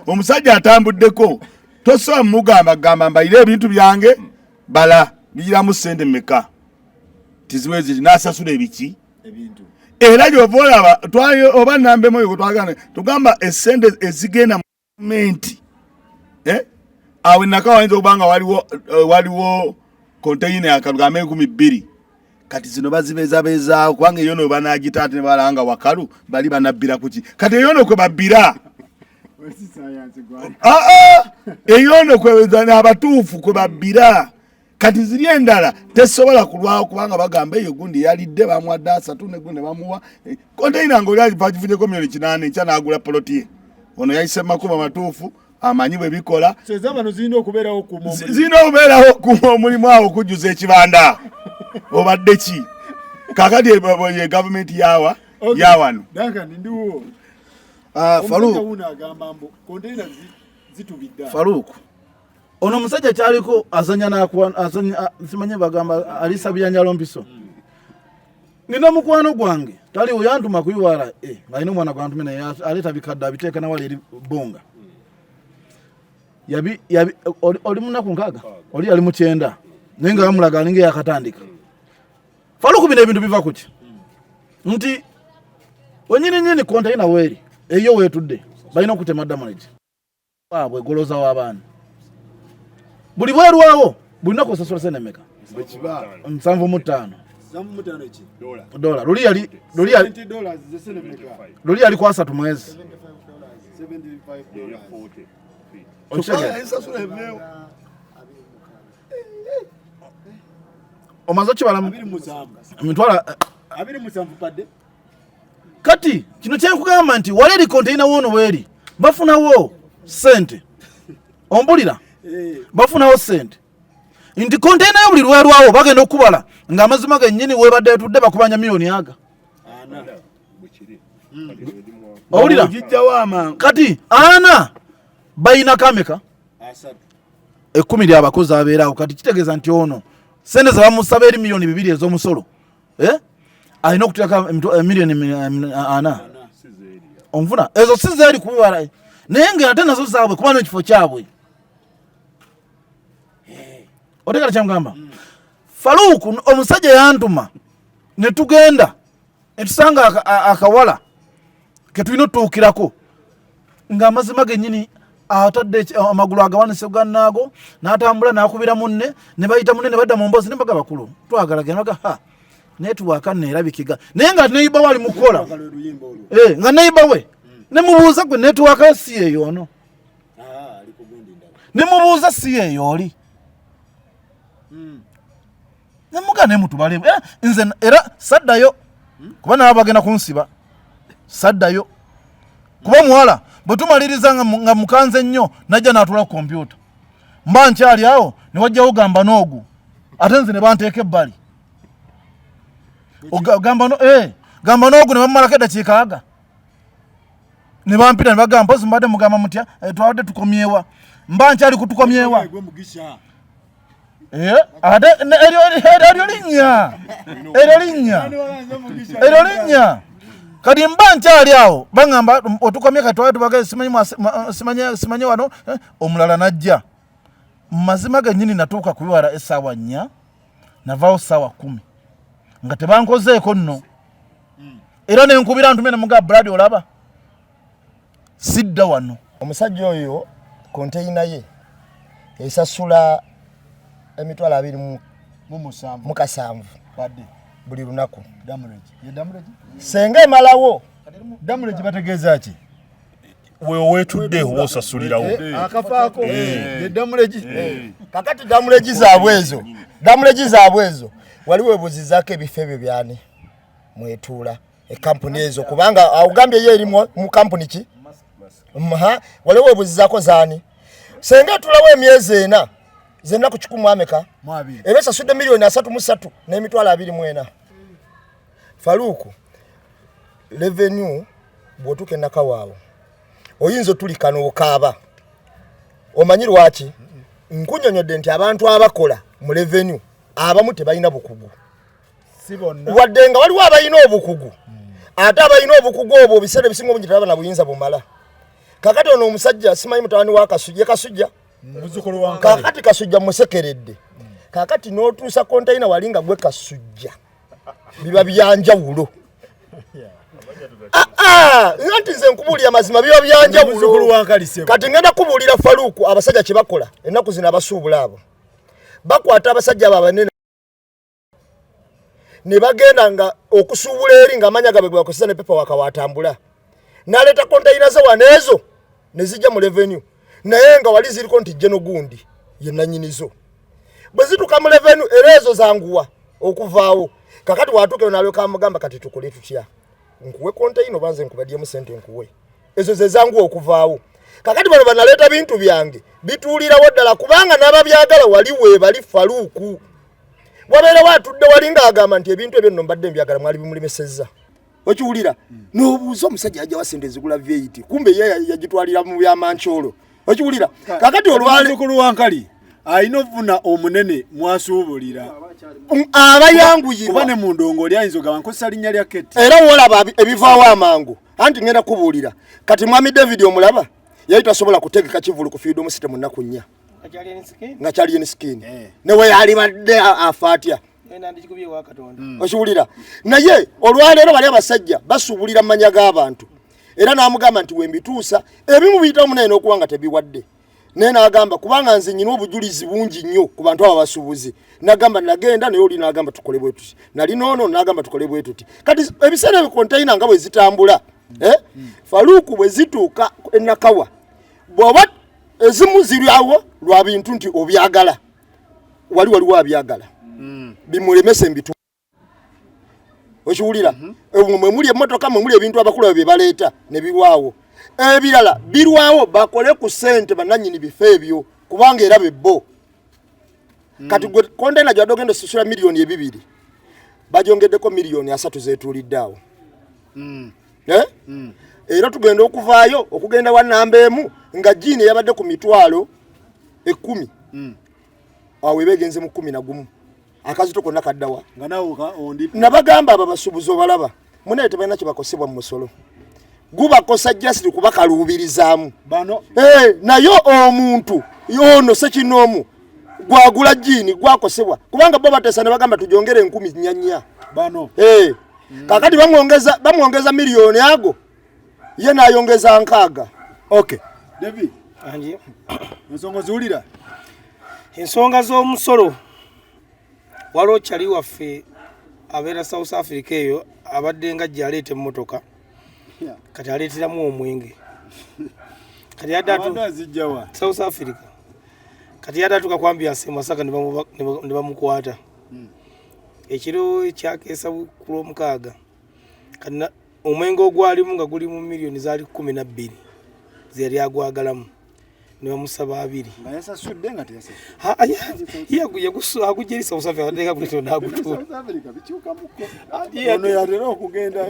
omusajja atambuddeko tosobola mugamba mbayire ebintu byange bala bigiramu sente mmeka tiziwe ziri n'asasula ebiki ebintu era gy'ova olaba oba nambemu oyo twagana tugamba esente ezigenda mu gavumenti awe nakawa wayinza okubanga waliwo container yakalugambe 12 kati zino bazibezabeezaawo kubanga eyo no banagita ate ne balanga wakalu bali banabbira kuki kati eyo no kwe babbira eyo no kwe abatuufu kwe babbira kati ziri endala tesobola kulwawo kubanga bagamba eyo gundi yalidde bamwadde 3 ne gundi bamuwa container ng'oli agifunyeko milioni 8 enkya n'agula poloti ye ono yayise makuba matuufu amanyi bwe bikola sezabano zirina okubeerawo ku omulimu awo okujjuza ekibanda obadde ki kakati ye gavumenti yawano Faruku ono musajja kyaliko azanya simanye bagamba alisa byanjalo mpiso nina mukwano gwange tali oyantuma kuyiwala alina omwana gwantume naye aleta bikadde abiteeka nawali eri bonga oli munaku 6 oli ali mu 9 naye nga bamulaga alinga yakatandika. Faruku bino ebintu biva kuki nti wenyini container weeri eyo weetudde balina okutema damage waabwe goloza w'abaana buli bwerwawo bulina kusasula sente mmeka 7.5 dola luli yali kwa 3 mwezi omazo kibala mitwala 27 padde kati kino kyenkugamba nti wali container wono weeri bafunawo sente ombulira bafunawo sente nti container yo buli lwerwawo bagenda okubala ng'amazima gennyini webadde etudde bakubanya miliyoni aga owulira kati ana bayina kameka 10 lyabakozi abeerawo kati kitegeeza nti ono sente zebamusaba eri miliyoni 2 ez'omusolo alina okuteeka miliyoni 4 onfuna ezo si zeeri kubibala naye ng'ate nazo zaabwe kuba n'ekifo kyabwe otegala kyamugamba Faruku omusajja yantuma ne tugenda etusanga akawala ketulina otuukirako ng'amazima gennyini atadde amagulu agawanise gannaago n'atambula n'akubira munne ne bayita munne ne badda mu Mboozi ne mbaga bakulu twagala genaga network neerabikiga naye nga neiba wali mukola nga neiba we ne mubuuza gwe network si eyo ono ne mubuuza si eyo oli nemugane mutubale nze era saddayo kuba nabo bagenda kunsiba saddayo kuba muwala bwe tumaliriza nga mukanze nnyo najja n'atula ku kompyuta mba nkyali awo ne wajjawo gamba n'ogu ate nze ne banteeka ebbali gamba n'ogu ne bamumalako eddakiika aga ne bampita ne bagamba mpozi mbadde mugamba mutya twabadde tukomyewa mba nkyali kutukomyewa ate eryo linnya kati mba nkyali awo baŋŋamba otukomye kati twali tubage simanye wano omulala najja mazima gennyini natuuka kubiwala essaawa 4 navaawo ssaawa 10 nga tebankozeeko nno era nenkubira ntume nemuga brad olaba sidda wano omusajja oyo konteyina ye esasula emitwalo 27 buli lunaku senga emalawo damage bategeeza ki wewe wetudde oba osasulirawo akafaako damage kakati damage zaabwe ezo waliwo ebuzizaako ebifo ebyo byani mwetuula ekampuni ezo kubanga awugambye ye eri mu kampuni ki waliwo ebuzizaako zaani senga tulawo emyezi 4 zennaku 100 ameka eba esasudde miliyoni 33 n'emitwalo 24 Faluku revenue bwotuke nakawaawo oyinza tulikana okaaba omanyi lwaki nkunyonyodde nti abantu abakola mu revenue abamu tebalina bukugu sibonna wadde nga waliwo abalina obukugu ate abalina obukugu obwo biseera bisinga obungi tebaba na buyinza bumala kakati ono omusajja simanyi mutawani wa kasujja muzukulu wa kakati kasujja musekeredde kakati n'otuusa konteyina walinga gwe kasujja biba byanjawulo nti nze nkubuulira mazima biba byanjawulo kati ngenda kubuulira Faluku abasajja kye bakola ennaku zino abasuubula abo bakwata abasajja abo abanene ne bagenda nga okusuubula eri ng'amanya gabwe gakozesa ne pepa wakawatambula n'aleeta konteyina ze waneezo ne zijja mu revenue naye nga wali ziriko nti jeno gundi ye nannyinizo bwe zituka mu revenue era ezo zanguwa okuvaawo kakati watuuke nalyoka amugamba kati tukole tutya nkuwe konteyina banze nkubadyemu sente nkuwe ezo ze zanguwa okuvaawo kakati bano banaleeta bintu byange bituulirawo ddala kubanga n'ababyagala wali weebali Faluku wabeera watudde wali ng'agamba nti ebintu ebyo nno mbadde mbyagala mwali bimulemesezza okiwulira n'obuuza omusajja ajja wasente ezigula V8 kumbe ye yagitwalira mu byamancholo okiwulira kakati olwaleukulu wankali ayina ovuna omunene mwasuubulira abayanguyirwa kuba ne mu ndongo lyayinza ogamba nkozesa linnya lya Keti era wolaba ebivaawo amangu anti ngenda kubuulira kati mwami David omulaba yali tasobola kutegeka kivulu ku freedom city mu nnaku 4 nga kyali enisikini newe yali badde afaatya okiwulira naye olwaleero bali abasajja basuubulira mu manya g'abantu era n'amugamba nti wembituusa ebimu biyitawo munene okuba nga tebiwadde naye n'agamba kubanga nze nyina obujulizi bungi nnyo ku bantu abo basuubuzi n'agamba nagenda naye oli n'agamba tukole bwe tuti nali noono n'agamba tukole bwe tuti kati ebiseera ebyo konteyina nga bwe zitambula Faluku bwe zituuka enakawa bw'oba ezimu ziryawo lwa bintu nti obyagala waliwo abyagala bimulemese mbitu okiwulira mwe muli emmotoka mwe muli ebintu abakulu bye baleeta ne birwawo ebirala birwawo bakole ku ssente bannannyini bifo ebyo kubanga era bebbo kati gwe konteyina gy'adogenda osasula miliyoni 2 bajongeddeko miliyoni 3 zeetuulidde awo era tugenda okuvaayo okugenda wa namba emu nga jiini yabadde ku mitwalo 10 awo ebegenze mu 11 akazito konna kaddawa nga nawo nabagamba abo basuubuzi obalaba munaye tebalina kye bakosebwa mu musolo gubakosa jasiti kubakaluubirizaamu bano naye omuntu yono sekinoomu gwagula jiini gwakosebwa kubanga bo bateesa ne bagamba tujongere 10 bano kakati bamwongeza miliyoni ago ye naayongeza 6. Okay David anje ensonga ziwulira ensonga z'omusolo waliwo kyali waffe abeera South Africa eyo abadde nga gyaleeta emmotoka kati aleeteramu omwenge kati adatu azijjawa South Africa kati yatatuka kwambia Masaka ne bamukwata ekiro ekyakeesa ku Lwomukaaga kana omwengo ogwalimu nga guli mu milioni zaali 12 zeri agwagalamu ne bamusaba 2 nga yasasudde nga teyasasudde agujerisa obusafi ateeka kuleto n'agutuula ono yatera okugenda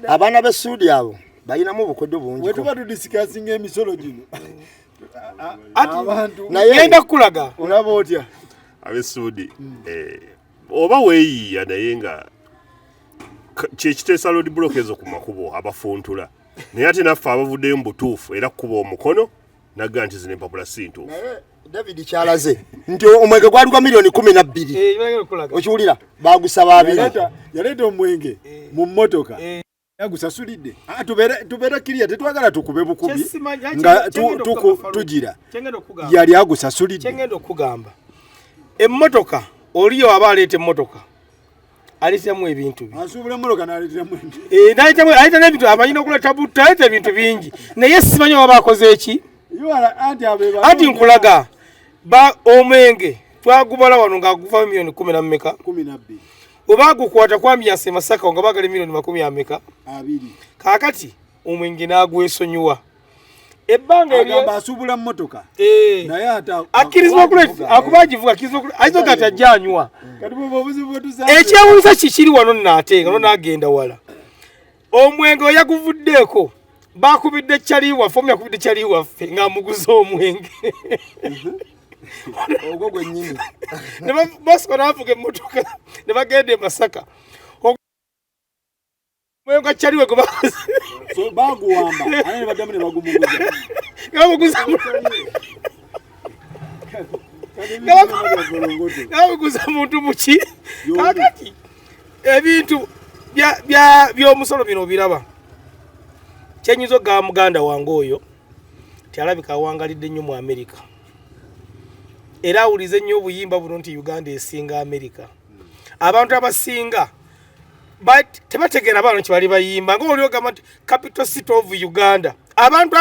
abaana b'essuudi abo balinamu obukodyo bungi bwe tuba tudisikasinga emisolo gino genda kukulaga olaba otya ab'essuudi oba weeyiiya naye nga kyekiteesa road block ezo ku makubo abafuntula naye ate naffe abavuddeyo mu butuufu era kukuba omukono nagga nti zino empapula si ntuufu. David kyalaze nti omwenge gwali gwa milioni 12 okiwulira bagusaba 2 yaleeta omwenge mu mmotoka yagusasulidde tubeera kiriya tetwagala tukube bukubi nga tugira yali agusasulidde. kyengenda okugamba emmotoka oliyo aba aleeta emmotoka aleetamu ebintu bye asuubula emmotoka n'aleetamu aleeta n'ebintu amanyina okuleeta butta aleeta ebintu bingi naye simanyi oba akoze eki anti nkulaga omwenge twagubala wano ng'aguva milioni 10 na mmeka 12 oba gukwata kwambya Masaka nga bagala milioni 10 ameka 2 kaakati omwenge n'agwesonyiwa ebbanga agamba asuubula mmotoka naye akkirizibwa okuleeta akubagivuga akkirizibwa okuleeta ayinza okati ajja anywa kati bwe obuzibu bwe tusanze ekyewuunyisa kikiri wano nnaate nga n'agenda wala omwenge oyaguvuddeeko bakubidde kyali waffe omu yakubidde kyali waffe ng'amuguza omwenge ogwo gwennyini ne basiko n'avuga emmotoka ne bagenda Masaka omwenge kyaliwe gwe bakoze baguwamba ate ne baddamu ne bagumuguza ngabaguza muntu muki kakati ebintu by'omusolo bino obiraba kyenyiza ogamba muganda wange oyo tyalabika awangalidde nnyo mu Amerika era awulize nnyo obuyimba buno nti Uganda esinga Amerika. Abantu abasinga tebategeera baano kye bali bayimba ng'oli ogamba nti capital city of Uganda abantu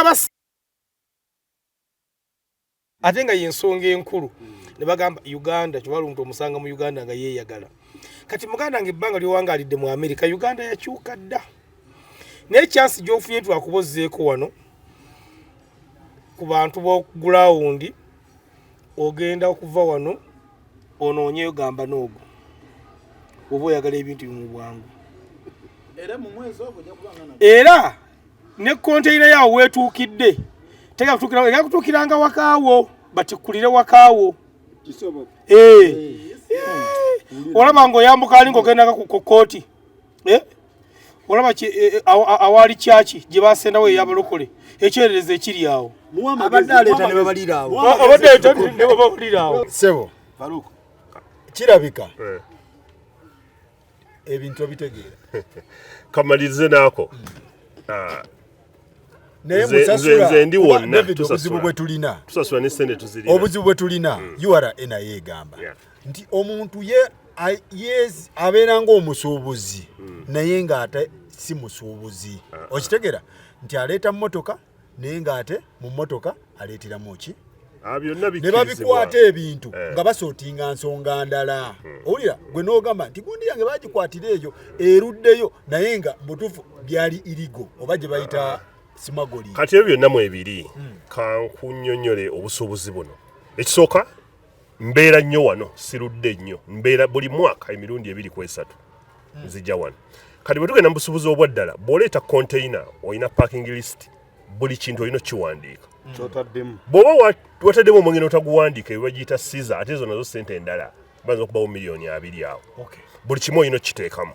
ate nga y'ensonga enkulu ne bagamba Uganda kyo baluntu omusanga mu Uganda nga yeeyagala kati muganda ng'ebbanga ly'owangalidde mu Amerika Uganda yakyuka dda naye chansi gy'ofunye twakubozzeeko wano ku bantu b'okugulawundi ogenda okuva wano onoonyeyo gamba n'ogwo oba oyagala ebintu bimu bwangu era ne konteyina yawo weetuukidde tega kutuukiranga wakaawo batikkulire wakaawo olaba ng'oyambuka ali ng'ogendanga ku kooti olaba awaali kyaki gye basendawo ey'abalokole ekyerereza ekiri awo abadde aleeta ne babalira awo abadde aleeta ne babalira awo sebo kirabika ebintu obitegeera kamalirize naako naye nze ndi wonna obuzibu bwe tulina tusasula ne sente tuzirina obuzibu bwe tulina URA naye egamba nti omuntu abeera ng'omusuubuzi naye ng'ate si musuubuzi okitegeera nti aleeta mmotoka naye ng'ate mu mmotoka aleeteramu ki ne babikwata ebintu nga basootinga nsonga ndala owulira gwe n'ogamba nti gundi yange bagikwatira eyo eruddeyo naye nga butuufu byali irigo oba gye bayita simagoli kati ebyo byonna mu ebiri kankunnyonnyole obusuubuzi buno ekisooka mbeera nnyo wano sirudde nnyo mbeera buli mwaka emirundi 2-3 nzijja wano kati bwe tugenda mu busuubuzi obwaddala bw'oleeta konteyina olina parking list buli kintu olina okiwandiika bw'oba wataddemu omwenge n'otaguwandiika ebyo bagiyita siza ate ezo nazo sente endala bayinza okubawo milioni 2 awo buli kimu olina okiteekamu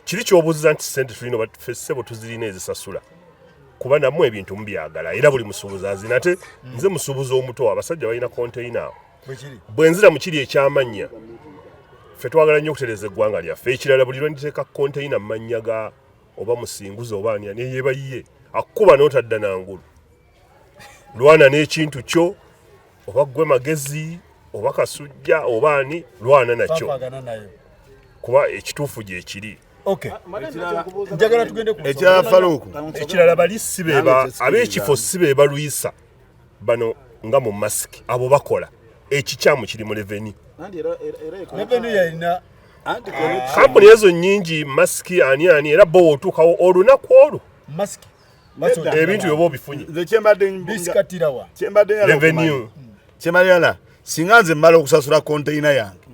kiri ky'obuuziza nti sente tulina ffe ssebo tuzirina ezisasula kuba nammwe ebintu mubyagala era buli musuubuzi azina ate nze musuubuzi omuto abasajja balina konteyina awo bwe nzira mu kiri ekyamannya ffe twagala nnyo okutereeza eggwanga lyaffe ekirala buli lwenditeeka konteyina mu mannya ga oba musinguzi oba ani ani yeebayiye akuba n'otadda nangulu lwana n'ekintu kyo oba ggwe magezi oba kasujja oba ani lwana nakyo kuba ekituufu gye kiri Okay. Njagala tugende ku ekya Faluku ekirala bali sibeba ab'ekifo sibeba Luisa bano nga mu mask abo bakola ekikyamu kiri mu revenue revenue yalina kampuni ezo nyingi mask ani era bo otuukawo olunaku olwo mask ebintu byoba obifunye nze kyembadde bisikatirawa revenue kyembalala singa nze mmala okusasula container yange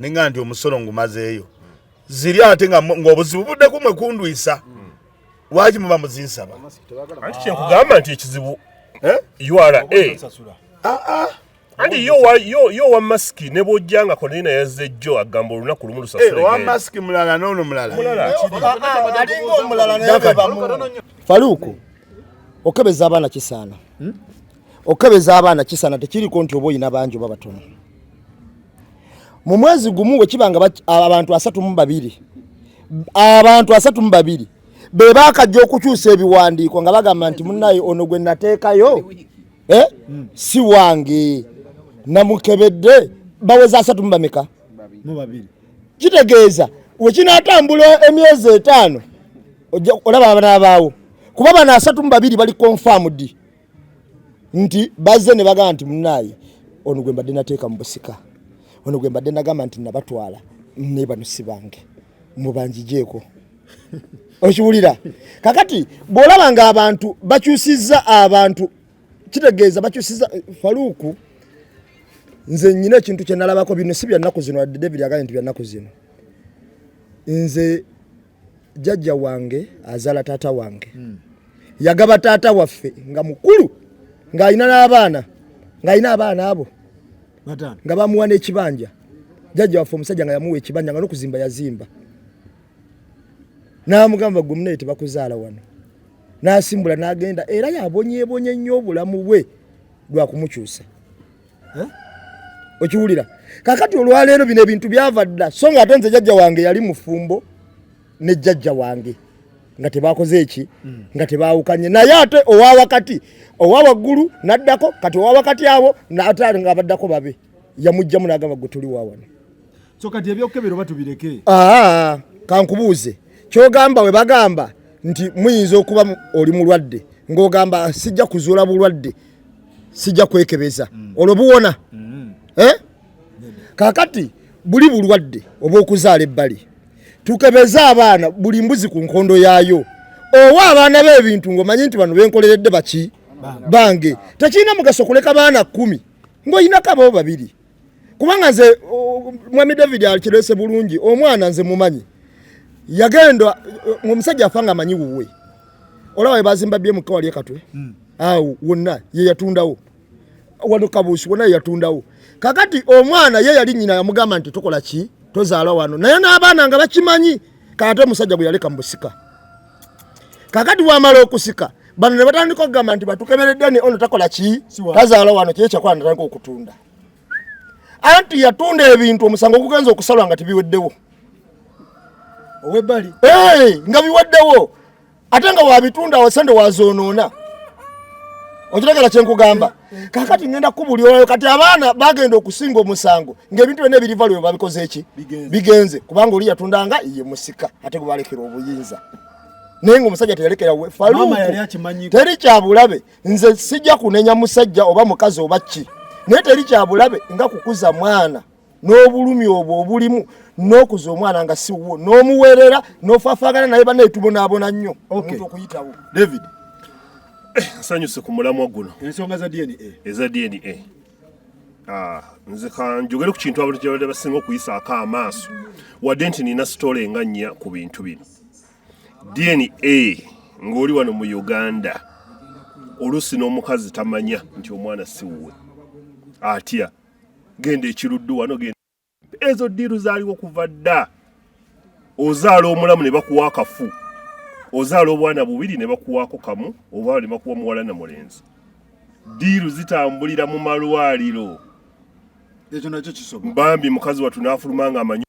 nenga nti omusolo ngumazeeyo ziri ate ng'obuzibu budde kumwe kundwisa lwaki muba muzinsaba anti kyenkugamba nti ekizibu URA anti yo wa masiki ne bw'ojjanga konina yazze jjo agamba olunaku lumu lusasule wa masiki mulala n'ono mulala alinga omulala naye bebamu Faluku okebeza abaana kisaana okebeza abaana kisaana tekiriko nti oba oyina bangi oba batono mu mwezi gumu wekibanga abantu 32 be bakajja okukyusa ebiwandiiko nga bagamba nti munnaye ono gwe nateekayo si wange namukebedde baweza 32 kitegeeza wekinatambula emyezi 5 olaba abanabaawo kuba bana 32 bali confirmed nti bazze ne bagamba nti munnaye ono gwe mbadde nateeka mu busika ono gwe mbadde nagamba nti nabatwala ne bano si bange mubanjijeeko okiwulira kakati bw'olabanga abantu bakyusizza abantu kitegeeza bakyusizza Faluku nze nyina ekintu kye nalabako bino si bya nnaku zino wadde David agambye nti bya nnaku zino nze jjajja wange azaala taata wange yagaba taata waffe nga mukulu ng'alina n'abaana ng'alina abaana abo nga bamuwa n'ekibanja jjajja waffe omusajja nga yamuwa ekibanja nga n'okuzimba yazimba n'amugamba gwe munaye tebakuzaala wano n'asimbula n'agenda era yabonyeebonye nnyo obulamu bwe lwa kumukyusa okiwulira kakati olwaleero bino ebintu byava dda so nga ate nze jjajja wange yali mufumbo ne jjajja wange nga tebakoze eki nga tebaawukanye naye ate owa wakati owa waggulu naddako kati owa wakati abo n'ate nga abaddako babe yamugjamu n'agamba gwe tuli waawano so kati ebyokukebera oba tubireke kankubuuze kyogamba we bagamba nti muyinza okuba oli mulwadde ng'ogamba sijja kuzuula bulwadde sijja kwekebeza olwo buwona kakati buli bulwadde oba okuzaala ebbali tukebeza abaana buli mbuzi ku nkondo yaayo owa abaana b'ebintu ng'omanyi nti bano benkoleredde baki bange tekirina mugaso kuleka baana 10 ng'oyinako abo 2 kubanga nze mwami David akirese bulungi omwana nze mumanyi yagenda omusajja afanga amanyi wuwe olaba we bazimba BMK wali katwe awo wonna ye yatundawo wano kabushi wonna ye yatundawo kakati omwana ye yali nyina yamugamba nti tukola ki tozaala wano naye n'abaana nga bakimanyi kate omusajja bwe yaleka mbusika kakati wamala okusika bano ne batandika okugamba nti batukeberedde ne ono takola ki tazaala wano kiye kyakola natandika okutunda anti yatunda ebintu omusango okugenza okusalwa nga tibiweddewo owebali nga biwaddewo ate nga wabitunda wasende wazoonoona okitegera kyenkugamba kakati ngenda kubulirayo kati abaana bagenda okusinga omusango ng'ebintu byonna ebiriva lwe babikoze eki bigenze kubanga oli yatundanga ye musika ate gwe balekera obuyinza naye ng'omusajja teyalekera we Faluku teri kyabulabe nze sijja kunenya musajja oba mukazi oba ki naye teri kyabulabe nga kukuza mwana n'obulumi obwo obulimu n'okuza omwana nga si wo n'omuweerera n'ofaafagana naye bannaye tubonaabona nnyo omuntu okuyitawo David nsanyuse ku mulamwa guno ensonga za DNA eza DNA nze kanjogere ku kintu abantu kyabadde basinga okuyisaako amaaso wadde nti nina sitole nga nnya ku bintu bino DNA ng'oli wano mu Uganda oluusi n'omukazi tamanya nti omwana si wuwe atya genda ekiruddu wano genda ezo ddiiru zaaliwo kuva dda ozaala omulamu ne bakuwa akafu ozaala obwana bubiri ne bakuwaako kamu oba ne bakuwa muwala na mulenzi ddiiru zitambulira mu malwaliro ekyo nakyo kisobola bambi mukazi watu n'afulumanga amanyi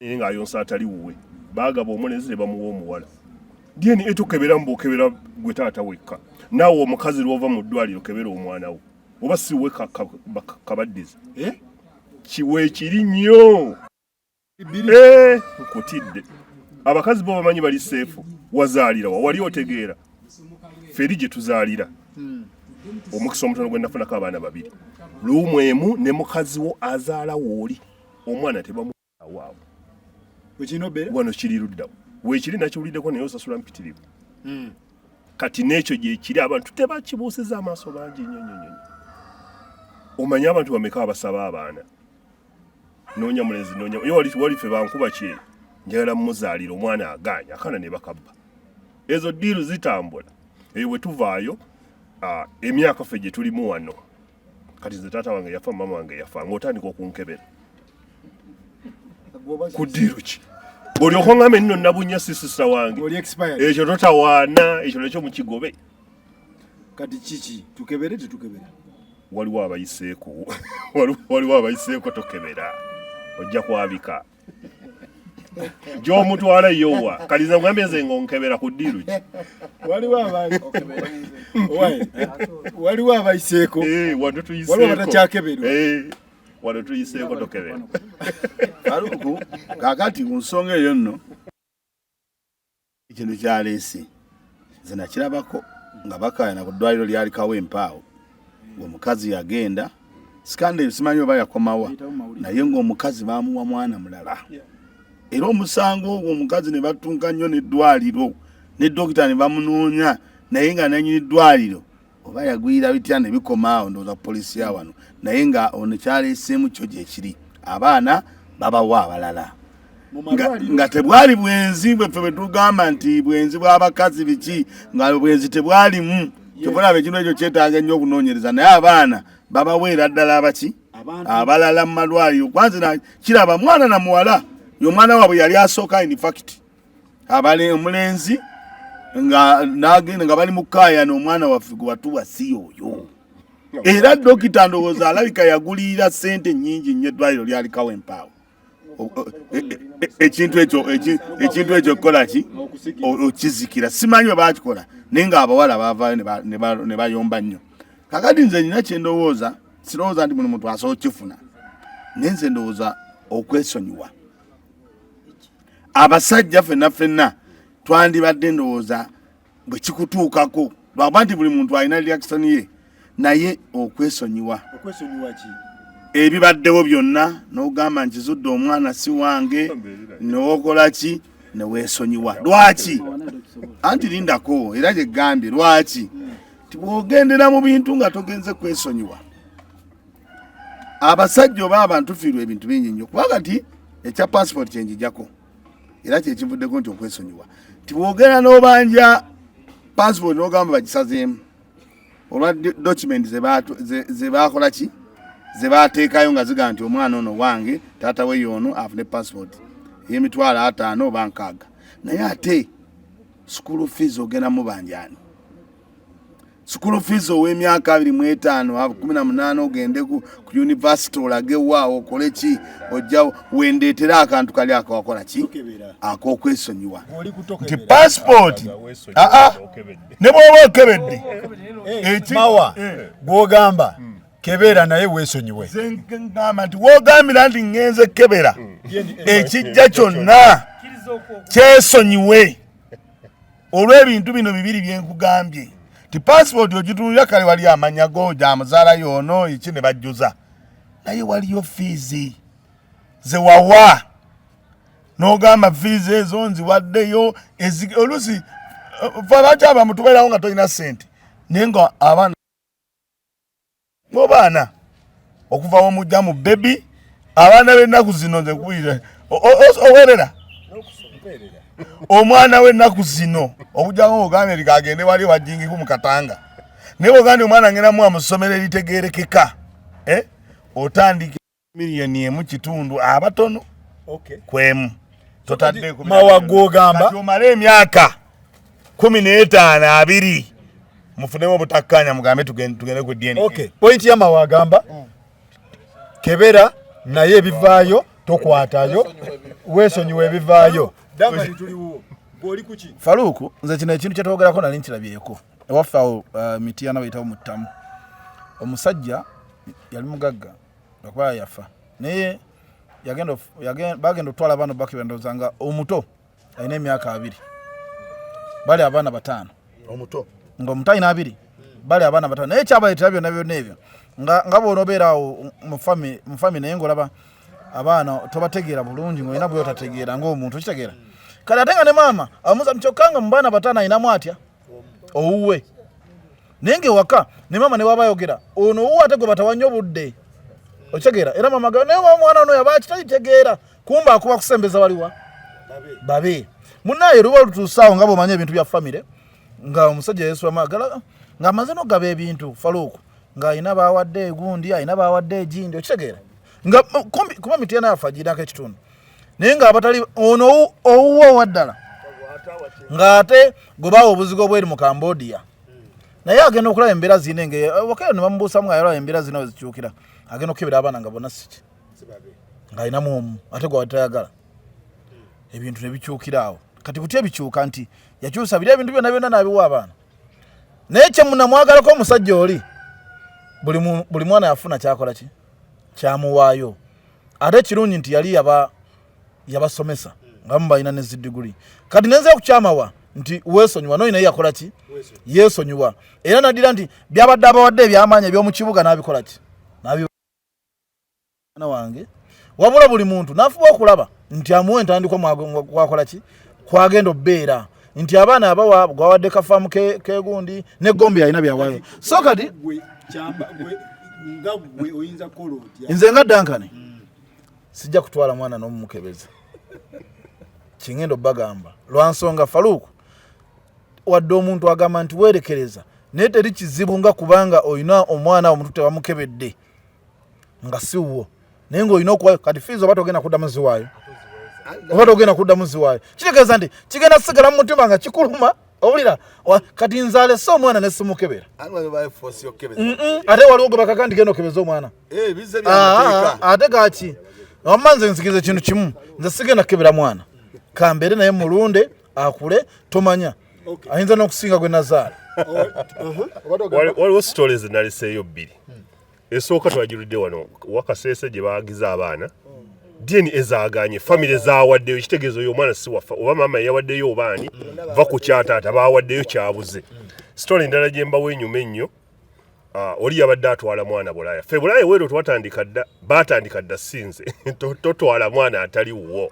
ng'ayonsa atali wuwe baagaba omulenzi ne bamuwa omuwala dyeni etukebera mbukebera gwe taata wekka naawe omukazi lwova mu ddwaliro kebera omwana wo oba si we kabaddiza kiwe kiri nnyo nkutidde abakazi bo bamanyi bali safe wazaalira wali otegeera feri gye tuzaalira omukisa omutono gwe nafunako abaana babiri luumu emu ne mukazi wo azaala wooli omwana tebamuwaawo wano kiri luddawo weekiri nakiwuliddeko naye osasula mpitirivu kati n'ekyo gyekiri abantu tebakibuusiza amaaso bangi nnyo omanye abantu bameka abasaba abaana noonya mulenzi noonya yo walife bankuba kye njagala muzaalira omwana agaanya akaana ne bakabba ezo ddiiru zitambula eyo bwe tuvaayo emyaka ffe gye tulimu wano kati nze taata wange yafa mama wange yafa ng'otandika okunkebera ku ddiiru ki olyoka ngame nno nabunya sisisa wange ekyo totawaana ekyo nakyo mukigobe kati kiki tukebere tetukebera waliwo abayiseeko tokebera ojja kwabika gy'omutwala yowa kaliza ngambe nze ngonkebera ku ddiiru ki waliwo abayiseeko waliwo batakyakebera wano tuyiseeko tokebera Faruku kakati ku nsonga eyo nno ekintu kyaleese nze nakirabako nga bakaayana ku ddwaliro lyalikawo empaawo ng'omukazi yagenda sikanderi simanyi oba yakomawa naye ng'omukazi baamuwa mwana mulala era omusango ogwo omukazi ne batunka nnyo n'eddwaliro ne dokita ne bamunoonya naye nga nannyini ddwaliro oba yagwira bitya ne bikomaawo ndowooza poliisi ya wano naye nga ono kyaleeseemu kyo gyekiri abaana babawa abalala nga tebwali bwenzi bweffe bwe tugamba nti bwenzi bw'abakazi biki nga bwenzi tebwalimu kyobulaba ekintu ekyo kyetaaga nnyo okunoonyereza naye abaana babaweera ddala abaki abalala mu malwaliro kwanza kiraba mwana na muwala y'omwana waabwe yali asooka in fact abale omulenzi nga nagenda nga bali mu kaaya n'omwana waffe gwe watuwa si oyo era dokita ndowooza alabika yagulira ssente nnyingi nnyo eddwaliro lyalikawo empaawo ekintu ekyo kukola ki okizikira simanyi bakikola naye nga abawala bavaayo ne bayomba nnyo kakati nze nina kyendowooza sirowooza nti buli muntu asobola kifuna naye nze ndowooza okwesonyiwa abasajja ffenna twandibadde ndowooza bwe kikutuukako lwaba nti buli muntu alina reaction ye naye okwesonyiwa ki ebibaddewo byonna n'ogamba nkizudde omwana si wange n'okola ki ne weesonyiwa lwaki anti lindako era gyegambye lwaki tibwogendera mu bintu nga togenze kwesonyiwa abasajja oba abantu fiirwa ebintu bingi nnyo kuba kati ekya passport kyenjijjako era kyekivuddeko nti okwesonyiwa tibwogenda n'obanja passport n'ogamba bagisazeemu olwa document ze bakola ki ze bateekayo nga ziga nti omwana ono wange taata we yoono afune passport y'emitwalo 5 oba 6 naye ate school fees ogenda mu banjani school fees ow'emyaka 25 18 ogende ku university olage waawo okole ki ojja wendeetera akantu kali akawakola ki ak'okwesonyiwa nti passport ne bw'oba okebedde mawa gwogamba kebera naye weesonyiwe ngamba nti woogambira nti ngenze kebera ekijja kyonna kyesonyiwe olw'ebintu bino bibiri byenkugambye ti passport ogitunulira kale wali amanya go gyamuzaala yoono iki ne bajjuza naye waliyo fiizi zewawa n'ogamba fiizi ezo nziwaddeyo oluusi bakyaba mutubeerawo nga tolina ssente naye nga abaana ngobaana okuva womujja mu bebi abaana b'ennaku zino nze kubuyire owerera omwana w'ennaku zino obujjawo ogambye likagende wali wajingiku mu katanga naye ogambye omwana ngenda muwa mu ssomero eritegeerekeka otandika $1.5 abatono kwemu totaddeko mawa gwogamba omala emyaka 15 2 mufunemu obutakkanya mugambe tugende ku DNA. Point ya mawa agamba kebera naye ebivaayo tokwatayo weesonyiwa ebivaayo Faruku nze kino ekintu kyetwogerako nali nkirabyeko ewaffe awo Mityana bayitawo mu Ttamu omusajja yali mugagga lwakuba yafa naye bagenda otwala abaana bakibendozanga omuto alina emyaka 2 bali abaana 5 omuto nga omuto alina 2 bali abaana 5 naye kyabaleetera byonna ebyo nga bw'ona obeera awo mu fami naye ng'olaba abaana tobategeera bulungi ng'olina bwe otategeera ng'omuntu okitegeera kale ate nga ne maama amuza ntikyokka mu baana 5 alinamu atya owuwe naye ng'ewaka ne maama ne waba ayogera ono owuwe ate gwe batawanya obudde okitegeera era maama ga naye omwana ono yaba kitalitegeera kumba akuba kusembeza waliwa babe munnaye luba lutuusaawo nga bw'omanya ebintu bya famire nga omusajja yesu amagala nga amaze n'ogaba ebintu faluuku nga alina baawadde egundi alina baawadde egindi okitegeera nga kuba mitiana yafa agirinako ekitundu naye ng'abatali ono owuwe owaddala ng'ate gwe baawa obuzigo bweri mu Cambodia naye agenda okulaba embeera zine wakayo ne bamubuusamu ng'ayolaba embeera zina we zikyukira agenda okukebera abaana nga bonna siki ng'alinamu omu ate gwe tayagala ebintu ne bikyukira awo kati butya bikyuka nti yakyusa biri ebintu byonna n'abiwa abaana naye kye munamwagalako omusajja oli buli mwana yafuna kyakola ki kyamuwaayo ate kirungi nti yali yabasomesa nga mubalina ne ziddiguli kati nenze kukyamawa nti weesonyiwa noyina yakola ki yeesonyiwa era naddira nti byabadde abawadde ebyamaanyi eby'omu kibuga n'abikola ki n'abiwana wange wabula buli muntu n'afuba okulaba nti amuwe entandikwa mwakola ki kwagenda obbeera nti abaana abawa gwawadde kafaamu kegundi ne gombe yalina byawayo so kati nze nga Dankani sijja kutwala mwana n'omumukebeza kingendo bagamba lwansonga faluuku wadde omuntu agamba nti weerekereza naye teri kizibu nga kubanga olina omwana omuntu tewamukebedde nga siwo naye ng'olina okuwayo kati fiizi oba togenda kuddamu ziwaayo oba togenda kuddamu ziwaayo kitegeeza nti kigenda sigala mu mutima nga kikuluma owulira kati nzaale so omwana ne simukebera ate waliwo gwe bakaka nti genda okebeza omwana ate kaki wamma nze nzikiriza ekintu kimu nze sigenda kukebera mwana kambeere naye mulunde akule tomanya ayinza n'okusinga gwe nazaala waliwo stories naliseeyo 2 esooka twagirudde wano wakaseese gye baagiza abaana dini ezaaganye famire zaawaddeyo ekitegeezo oyo omwana si waffa oba maama yawaddeyo obaani va ku kyataata baawaddeyo kyabuze story endala gye mbawo enyuma ennyo oli yabadde atwala mwana bulaaya ffe bulaaya weero baatandika dda sinze totwala mwana atali wuwo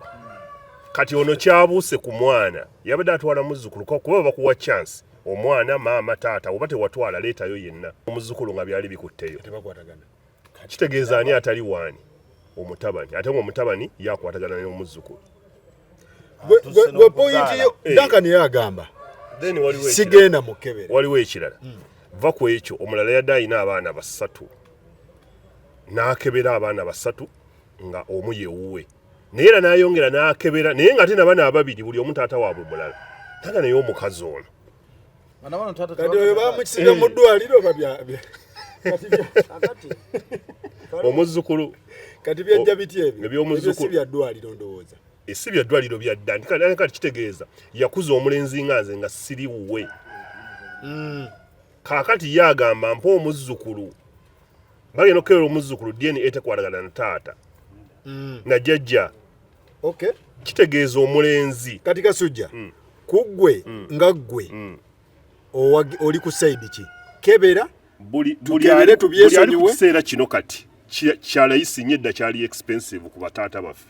kati ono kyabuuse ku mwana yabadde atwala muzzukulu kuba bakuwa chance omwana maama taata oba tewatwala leetayo yenna omuzzukulu nga byali bikutteyo kitegeeza ani atali waani omutabani ate omutabani yakwatagana n'omuzzukulu gwe pointi yo Dankani yagamba sigenda mukebera waliwo ekirala va ku ekyo omulala yadde alina abaana 3 n'akebera abaana 3 nga omu yewuwe naye era n'ayongera n'akebera naye nga ate n'abaana 2 buli omu taata waabwe mulala taga naye omukazi ono kati oyo bamukisiga mu ddwaliro omuzzukulu kati byajja biti ebyo si bya ddwaliro ndowooza si bya ddwaliro bya dda kati kitegeeza yakuza omulenzi nga nze nga siri wuwe kaakati yagamba mpa omuzzukulu bagenda okukebera omuzzukulu DNA etekwatagana na taata na jjajja kitegeeza omulenzi kati kasujja kuggwe nga ggwe oli ku saidi ki kebera buli ali ku kiseera kino kati kyalayisi nnyo edda kyali expensive ku bataata baffe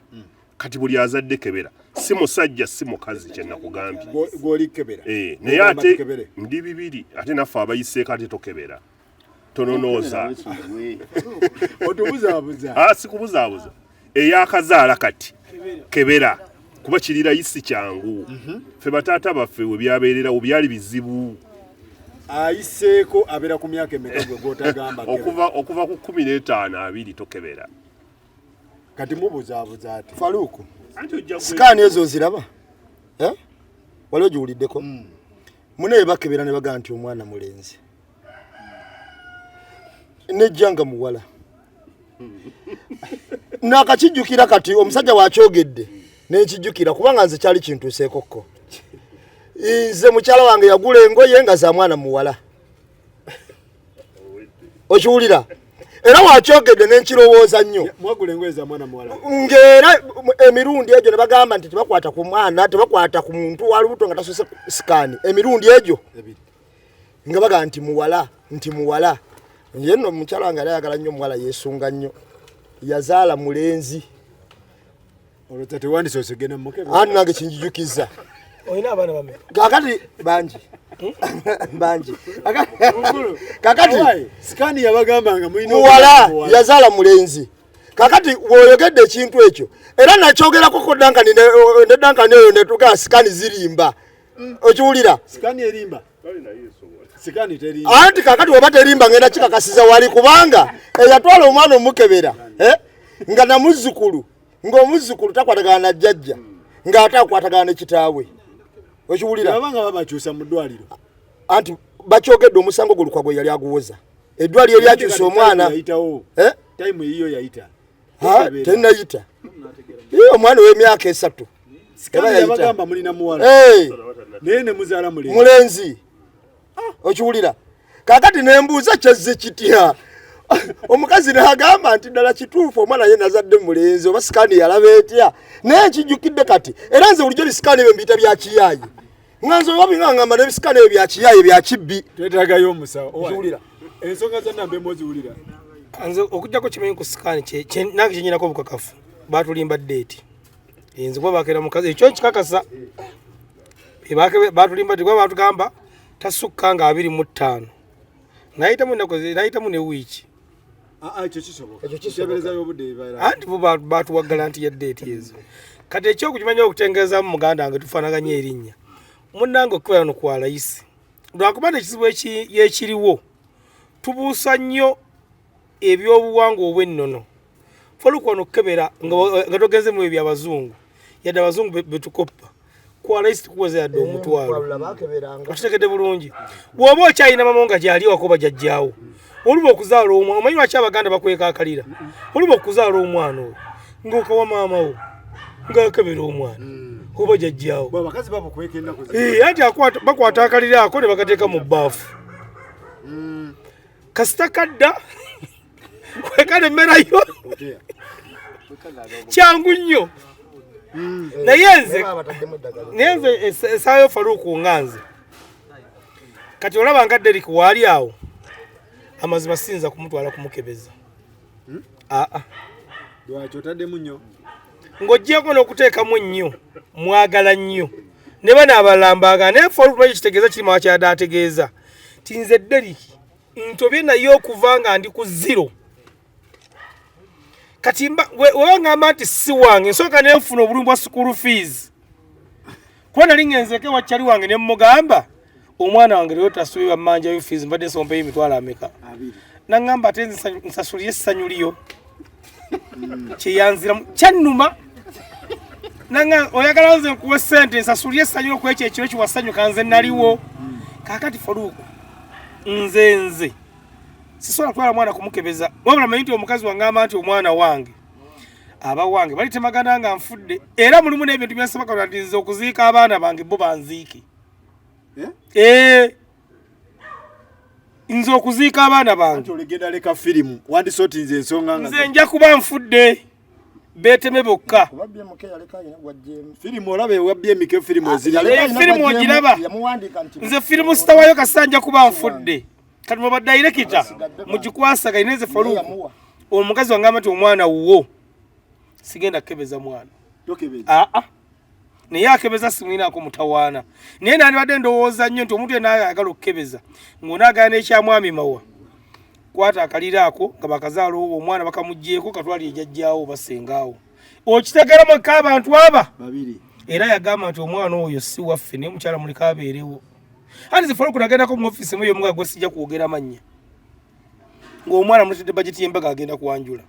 kati buli azadde kebera si musajja si mukazi kyenakugambye gwoli kebera naye ate ndi 2 ate naffe abayiseeko ate tokebera tononooza otubuzaabuza sikubuzaabuza eyakazaala kati kebera kuba kiri layisi kyangu ffe bataata baffe we byabeererawo byali bizibu ayiseeko abeera ku myaka emeka gwe gwotagamba okuva ku 15 20 tokebera kati mubuzaabuza ati Faluuku sikaani ezo nziraba waliwo giwuliddeko munaye bakebera ne bagaa nti omwana mulenzi nejjanga muwala nakakijjukira kati omusajja wakyogedde nekijjukira kubanga nze kyali kintuuseekokko nze mukyala wange yagula engoye nga za mwana muwala okiwulira era wakyogedde n'enkirowooza nnyo mwagulengweza mwana muwala ng'era emirundi egyo ne bagamba nti tebakwata ku mwana tebakwata ku muntu wa lubuto nga tasose sikaani emirundi egyo nga bagamba nti muwala ye nno omukyala wange ayagala nnyo omuwala yeesunga nnyo yazaala mulenzi olwo tewandisosegena mukebe andi nange kinjijukiza olina abaana bameka kakati bangi kakati sikaani yabagambanga muwala yazaala mulenzi kakati woyogedde ekintu ekyo era nakyogerako ko dankani ne dankani eyo netugaa sikaani zirimba okiwulira sikaani erimba sikaani terimba anti kakati waba terimba ngenda kikakasiza wali kubanga eyatwala omwana omukebera nga namuzzukulu ng'omuzzukulu takwatagana na jjajja ng'ate akwatagana ne kitaawe okiwulira abanga babakyusa mu ddwaliro anti bakyogedde omusango gwe Lukwago yali aguwoza eddwaliro lyakyusa omwana time eyiyo yayita tenayita omwana w'emyaka 3 yabagamba mulina muwala naye ne muzaala mulenzi okiwulira kakati nembuuza kyazze kitya omukazi n'agamba nti ddala kituufu omwana ye nazadde mulenzi oba sikaani yalaba etya naye nkijjukidde kati era nze bulijjo bisikaani ebyo mbiyita bya kiyaayi nga nze oba bingangamba n'ebisikaani ebyo bya kiyaayi bya kibbi twetagayo omusawo okiwulira ensonga zonna mbe moziwulira nze okugjako kimanyi ku sikaani nange kyenyinako obukakafu baatulimba deeti nze kuba bakeera mukazi ekyo nkikakasa baatulimba kuba baatugamba tasukka nga 25 nayitamu ne wiiki anti bo baatuwaggala nti yaddeeti ezo kati ekyokukimanya okutengeezaamu muganda wange tufaanaganya erinnya munnange okubeera no kwa layisi lwakuba ekizibu yekiriwo tubuusa nnyo ebyobuwangwa obw'ennono foluku wano okukebera nga togenze mu ebyabazungu yadde abazungu betukoppa kwa layisi tukuweza yadde omutwalo okitegedde bulungi bw'oba okyalina mamonga gyali wakoba jajjaawo oluba okuzaala omwana omanyi lwaki abaganda bakwekaakalira oluba okuzaala omwana oyo ng'okawa maama wo ng'akebera omwana oba jajjaawo anti bakwata akalira ako ne bakateeka mu bbaafu kasita kadda kwekale emmerayo kyangu nnyo naye nze esaayo faluuku nganze kati olaba nga Derek waali awo amazima sinza kumutwala kumukebeza lwaki otaddemu nnyo ng'oggyeko n'okuteekamu ennyo mwagala nnyo ne bana abalambaga naye faluuku lwaki kitegeeza kirima wakyadde ategeeza ti nze Derek ntobye naye okuva nga ndi ku 0 kati wewe ngamba nti si wange nsooka nenfuna obulumi bwa school fees kuba nali ngenzeko wakyali wange ne mmugamba omwana wange leero tasubirwa mmanja yo fees mbadde nsompeyo emitwalo ameka naŋŋamba ate nsasulire essanyu liyo kyeyanziramu kyannuma oyagala nze nkuwa ssente nsasulire essanyu okwekyo ekiro kiwasanyuka nze naliwo kaakati faluuku nze sisobola kutwala mwana kumukebeza wabula manyi nti omukazi wangamba nti omwana wange aba wange bali temagana nga nfudde era mulimu n'ebintu byasaba katonda nti nze okuziika abaana bange bo banziike nze okuziika abaana bange olegenda leka firimu wandisoti nze ensonga nga nze nja kuba nfudde beeteme bokka firimu olabe wabbye emike firimu firimu ogiraba nze firimu sitawayo kasita nja kuba nfudde kati muba dairekita mugikwasaga ineze faluuku omukazi wangamba nti omwana wuwo sigenda kukebeza mwana naye akebeza simwinaako mutawaana naye nandibadde ndowooza nnyo nti omuntu yena ayagala okukebeza ng'onaagala n'ekyamwami mawa kwata akalira ako nga bakazaala omwana bakamuggyeko katwali ejajjaawo basengaawo okitegera mwekka abantu aba era yagamba nti omwana oyo si waffe naye mukyala muleka abeerewo ati zifaluuku nagendako mu ofisi muyo omuga gwe sijja kwogera mannya ng'omwana mulitedde bajeti y'embaga agenda kuwanjula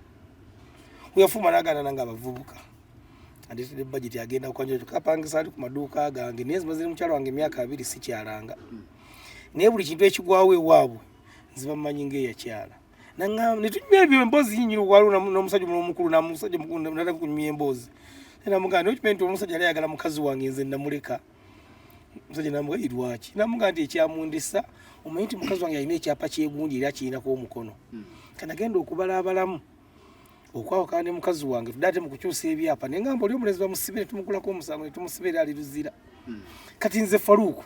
weyafuma n'agaana nange abavubuka andetedde bajeti agenda kuwanjula tukapangisa ali ku maduuka gange naye zimazire mukyalo wange emyaka 2 sikyalanga naye buli kintu ekigwawo ewaabwe nziba mmanyi ng'eyakyala naŋŋamba ne tunyumya ebyo emboozi nyinyiri waliwo n'omusajja omukulu namusajja mukulu nala kunyumya emboozi namugamba naye okimanyi nti omusajja ali ayagala mukazi wange nze namuleka Musajja namuga irwaki. Namuga nti ekyamundisa omanyi nti mukazi wange alina ekyapa kyegundi era kirinako omukono. Kanagenda okubala abalamu. Okwawukana ne mukazi wange tudate mu kukyusa ebyapa naye ngamba oli omulezi bamusibire tumukulako omusango ne tumusibire ali luzira. Kati nze Faruku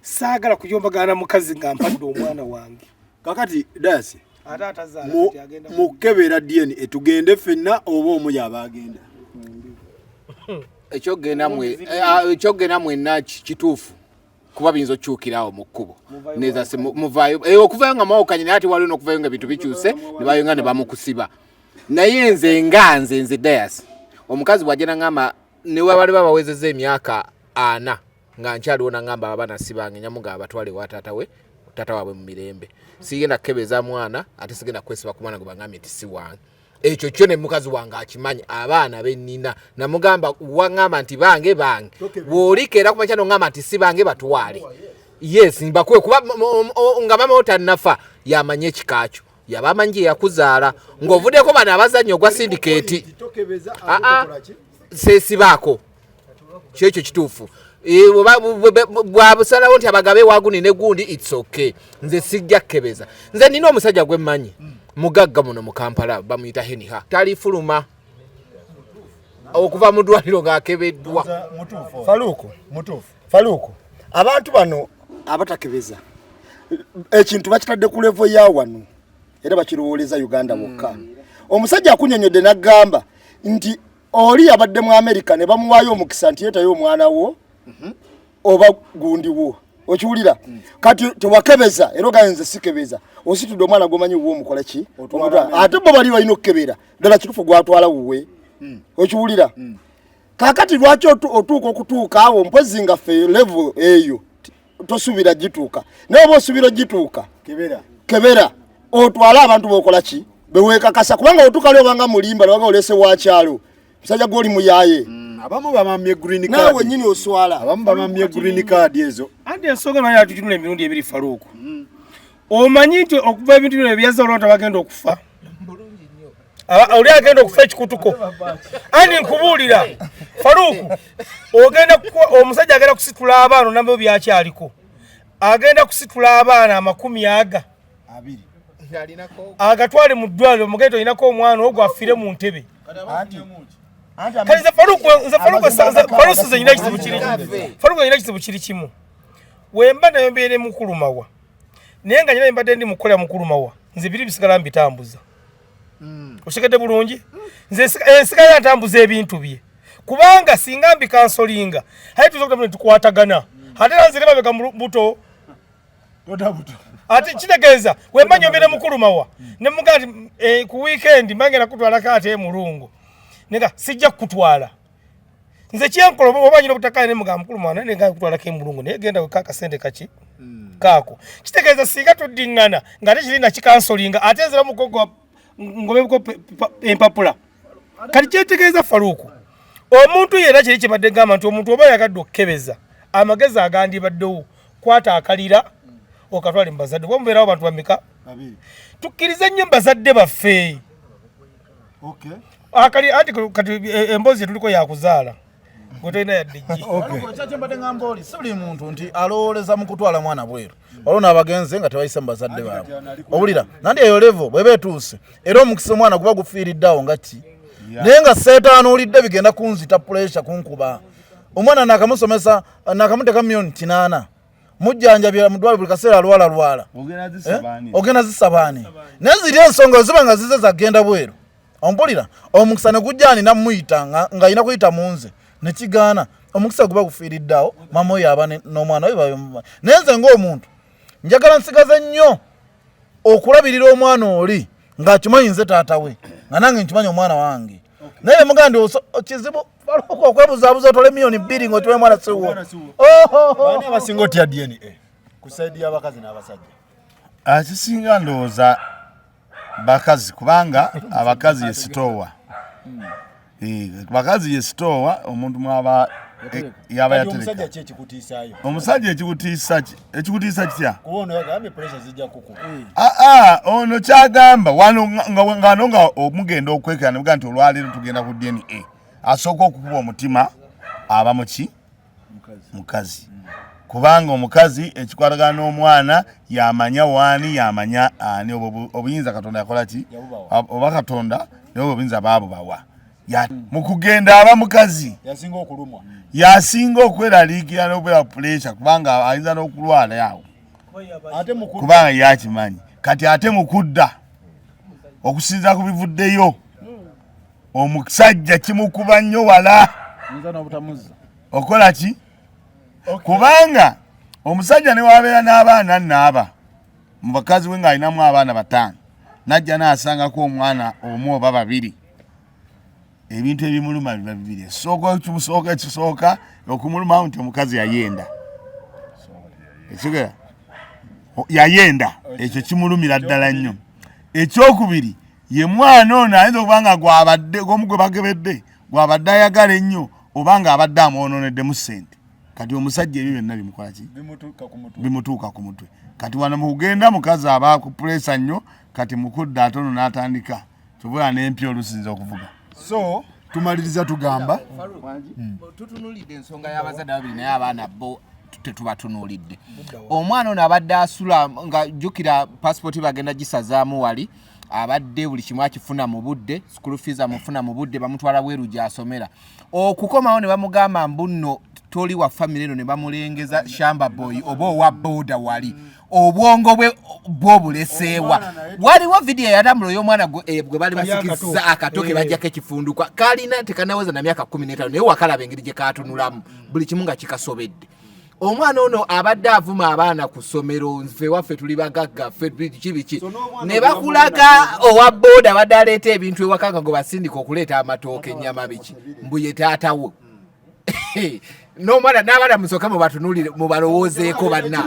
saagala kuyombagana mukazi nga mpadde omwana wange. Kakati Dasi Atatazaala agenda mukebera DNA etugende fenna oba omuya abagenda. Ekyogenda mwenna kituufu kuba binzo kyukirawo mu kkubo neza se muvayo okuvayo nga mawokanye nati waliwo n'okuvayo nga bintu bikyuse ne bayo nga ne bamukusiba naye nze Dayas omukazi bw'agenda ngamba ne wabali babawezeza emyaka 4 nga nkyaliwo nangamba abana sibange nyamuga abatwale wa tata waabwe mu mirembe sigenda kebeza mwana ate sigenda kwesiba ku mwana gubangambye nti si wange ekyo kyo ne mukazi wange akimanyi abaana bennina namugamba wangamba nti bange bw'olikera ku makyano ngamba nti si bange batwale yes mbakwe kuba nga mama otannafa yamanye ekikakyo yaba amanyi yakuzaala ng'ovuddeko bano abazannyo ogwa sindikeeti seesibaako kyekyo kituufu bwabusalawo nti abagabe waguni ne gundi it's okay nze sijja kkebeza nze nina omusajja gwe mmanyi mugagga muno mu Kampala bamuyita Heniha talifuluma okuva mu ddwaliro ng'akebeddwa. Faluku abantu bano abatakebeza ekintu bakitadde ku level ya wano era bakirowooleza Uganda bokka. Omusajja akunyonyodde n'agamba nti oli abadde mu Amerika ne bamuwaayo omukisa nti yeetayo omwana wo oba gundi wo okiwulira kati tewakebeza era ogayenze sikebeza ositudde omwana gomanyi wo omukola ki ate bo bali balina okukebera ddala kituufu gwatwala wuwe okiwulira kakati lwaki otuuka okutuuka awo mpozi nga ffe level eyo tosubira gituuka naye oba osubira gituuka kebera otwala abantu bokola ki beweekakasa kubanga otuukali obanga mulimba lwanga olese wakyalo musajja gwoli muyaye abamu bamamye green card nawe nyini oswala abamu bamamye green card ezo andi ensonga naye atutunula emirundi ebiri Faruku omanyi nti okuva ebintu bino ebyaza olwanta bagenda okufa oli agenda okufa ekikutuko andi nkubuulira Faruku ogenda omusajja agenda kusitula abaana nabo byakyaliko agenda kusitula abaana 200 agatwale mu ddwaliro omugendo olinako omwana ogwo afire mu ntebe kalize Faruku zenyina kizibu kiri kimu wemba nayo mbeere mukulumawa naye nga nyina mbadde ndi mukolera mukulumawa nze biri bisigala mbitambuza oshekede bulungi nze ensigala ntambuza ebintu bye kubanga singa mbikansolinga hayi tuzokutamune tukwatagana ate nanze lebabeka buto ate kitegeeza wemba nyombere mukulumawa ne mugati ku weekend mbange nakutwala kate mulungu nega sijja kutwala nze kyenkolo oba nyina okutakana ne mugamba mukulu mwana nenga kutwala ke mulungu ne genda kaka sente kaki kako kitegeeza singa tuddingana nga ate kirina kikansolinga ate nzira mugogo ngobeko empapula kati kyetegeeza Faruku omuntu yera kiri kibadde gamba nti omuntu oba yagadde okukebeza amagezi agandibaddewo kwata akalira okatwala mbazadde bomubeerawo bantu bameka tukkirize nnyo mbazadde baffe akali ati kati emboozi tuliko yakuzaala gotena yaddiji kyembadde ngamba oli si buli muntu nti alowooleza mu kutwala mwana bweru waliwo n'abagenzi nga tebayise mu bazadde baabwe owulira nandi eyo levo bweba etuuse era omukisa omwana guba gufiiriddeawo nga ki naye nga seetaanuulidde bigenda kunzita puresha kunkuba omwana nakamusomesa nakamuteka miliyoni 8 mujjanjabira mu ddwaliro buli kaseera alwala ogenda zisabaani naye ziri ensonga ziba nga zize zagenda bweru ompulira omukisa ne gujjaani namuyita nga alina kuyita mu nze ne kigaana omukisa guba gufiiriddeawo mama oyo aba n'omwana oyo naye nze ng'omuntu njagala nsigaze nnyo okulabirira omwana oli ng'akimanyi nze taata we nga nange nkimanyi omwana wange naye bemugaa ndi kizibu okwebuzaabuza otole miliyoni 2 ng'otiwe mwana siwo bani abasinga otya DNA ku saidi y'abakazi n'abasajja kisinga ndowooza bakazi kubanga abakazi yesitowa bakazi yesitowa omuntu mwaba yaba yatereka omusajja ekikutiisa kitya ono kyagamba wano nga omugenda okwekera nebuga nti olwaleero tugenda ku DNA asooka okukuba omutima aba muki mukazi kubanga omukazi ekikwatagana n'omwana yamanya waani yamanya ani obuyinza Katonda yakola ki oba Katonda naye obuyinza baabo bawa mu kugenda aba mukazi yasinga okweraliikira n'okubeera pressure kubanga ayinza n'okulwala yawo kubanga yakimanyi kati ate mukudda okusinza ku bivuddeyo omusajja kimukuba nnyo wala okola ki kubanga omusajja ne wabeera n'abaana naaba mu bakazi we ng'alinamu abaana 5 najja n'asangako omwana omu oba 2 ebintu ebimuluma biba 2 ekisooka okumuluma nti omukazi yayenda ekigera yayenda ekyo kimulumira ddala nnyo ekyokubiri ye mwana ono ayinza okubanga gwabadde gomu gwe bagebedde gwabadde ayagala ennyo obanga abadde amwononeddemu ssente kati omusajja ebyo byonna bimukola ki bimutuuka ku mutwe kati wano mu kugenda mukazi aba ku presa nnyo kati mukudda atono n'atandika kyobula n'empya olusinza okuvuga so tumaliriza tugamba tutunulidde ensonga y'abazadde babiri naye abaana bo tetubatunuulidde omwana ono abadde asula nga jjukira pasipoti bagenda gisazaamu wali abadde buli kimu akifuna mu budde school fees amufuna mu budde bamutwala bweru gy'asomera okukomawo ne bamugamba mbuno toli wa family eno ne bamulengeza shamba boy oba owa boda wali obwongo bwe bwobuleseewa waliwo video yatambulo y'omwana gwe bali basikizza akatoke bajjako ekifundukwa kalina tekanaweza na myaka 15 naye wakalaba engeri gye katunulamu buli kimu nga kikasobedde omwana ono abadde avuma abaana ku ssomero nfe waffe tuli bagagga ffe kibiki ne bakulaga owa boda abadde aleeta ebintu ewakanga gwe basindika okuleeta amatooke ennyama biki mbuye taatawo n'omwana n'abaana musooka mubatunulire mubalowoozeeko banna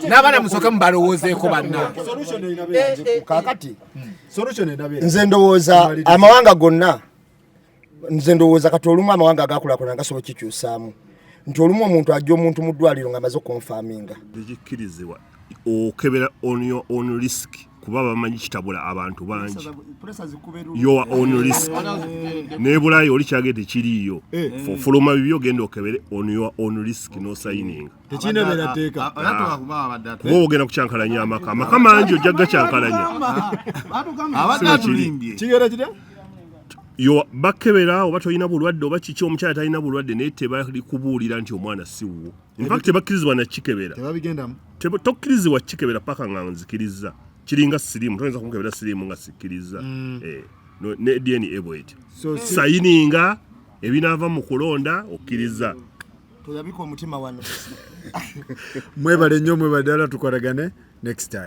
n'abaana musooka mubalowoozeeko banna kakati solution enabera nze ndowooza amawanga gonna nze ndowooza kati olumu amawanga agakulaakulana gasobola kikyusaamu nti olumu omuntu ajja omuntu mu ddwaliro ng'amaze okonfaminga tekikkirizibwa okebera on your own risk kuba bamanyi kitabula abantu bangi your own risk nebulayo oli kyagete kiriyo fuluma bibyo genda okebere on your own risk no signing tekinebera teeka kuba ogenda kucyankalanya amaka mangi ojja gakyankalanya kigera kiti yo bakebera oba toyina bulwadde oba kiki omukyala talina bulwadde naye tebali kubuulira nti omwana siwo infact tebakkirizibwa na kikebera tebabigendamu tokkirizibwa kikebera paka nga nzikiriza kiringa sirimu toyinza kumukebera sirimu nga sikkiriza ne DNA bweti sayininga ebinaava mu kulonda okkiriza toyabika omutima wano mwebale nnyo mwebaddala tukolagane next time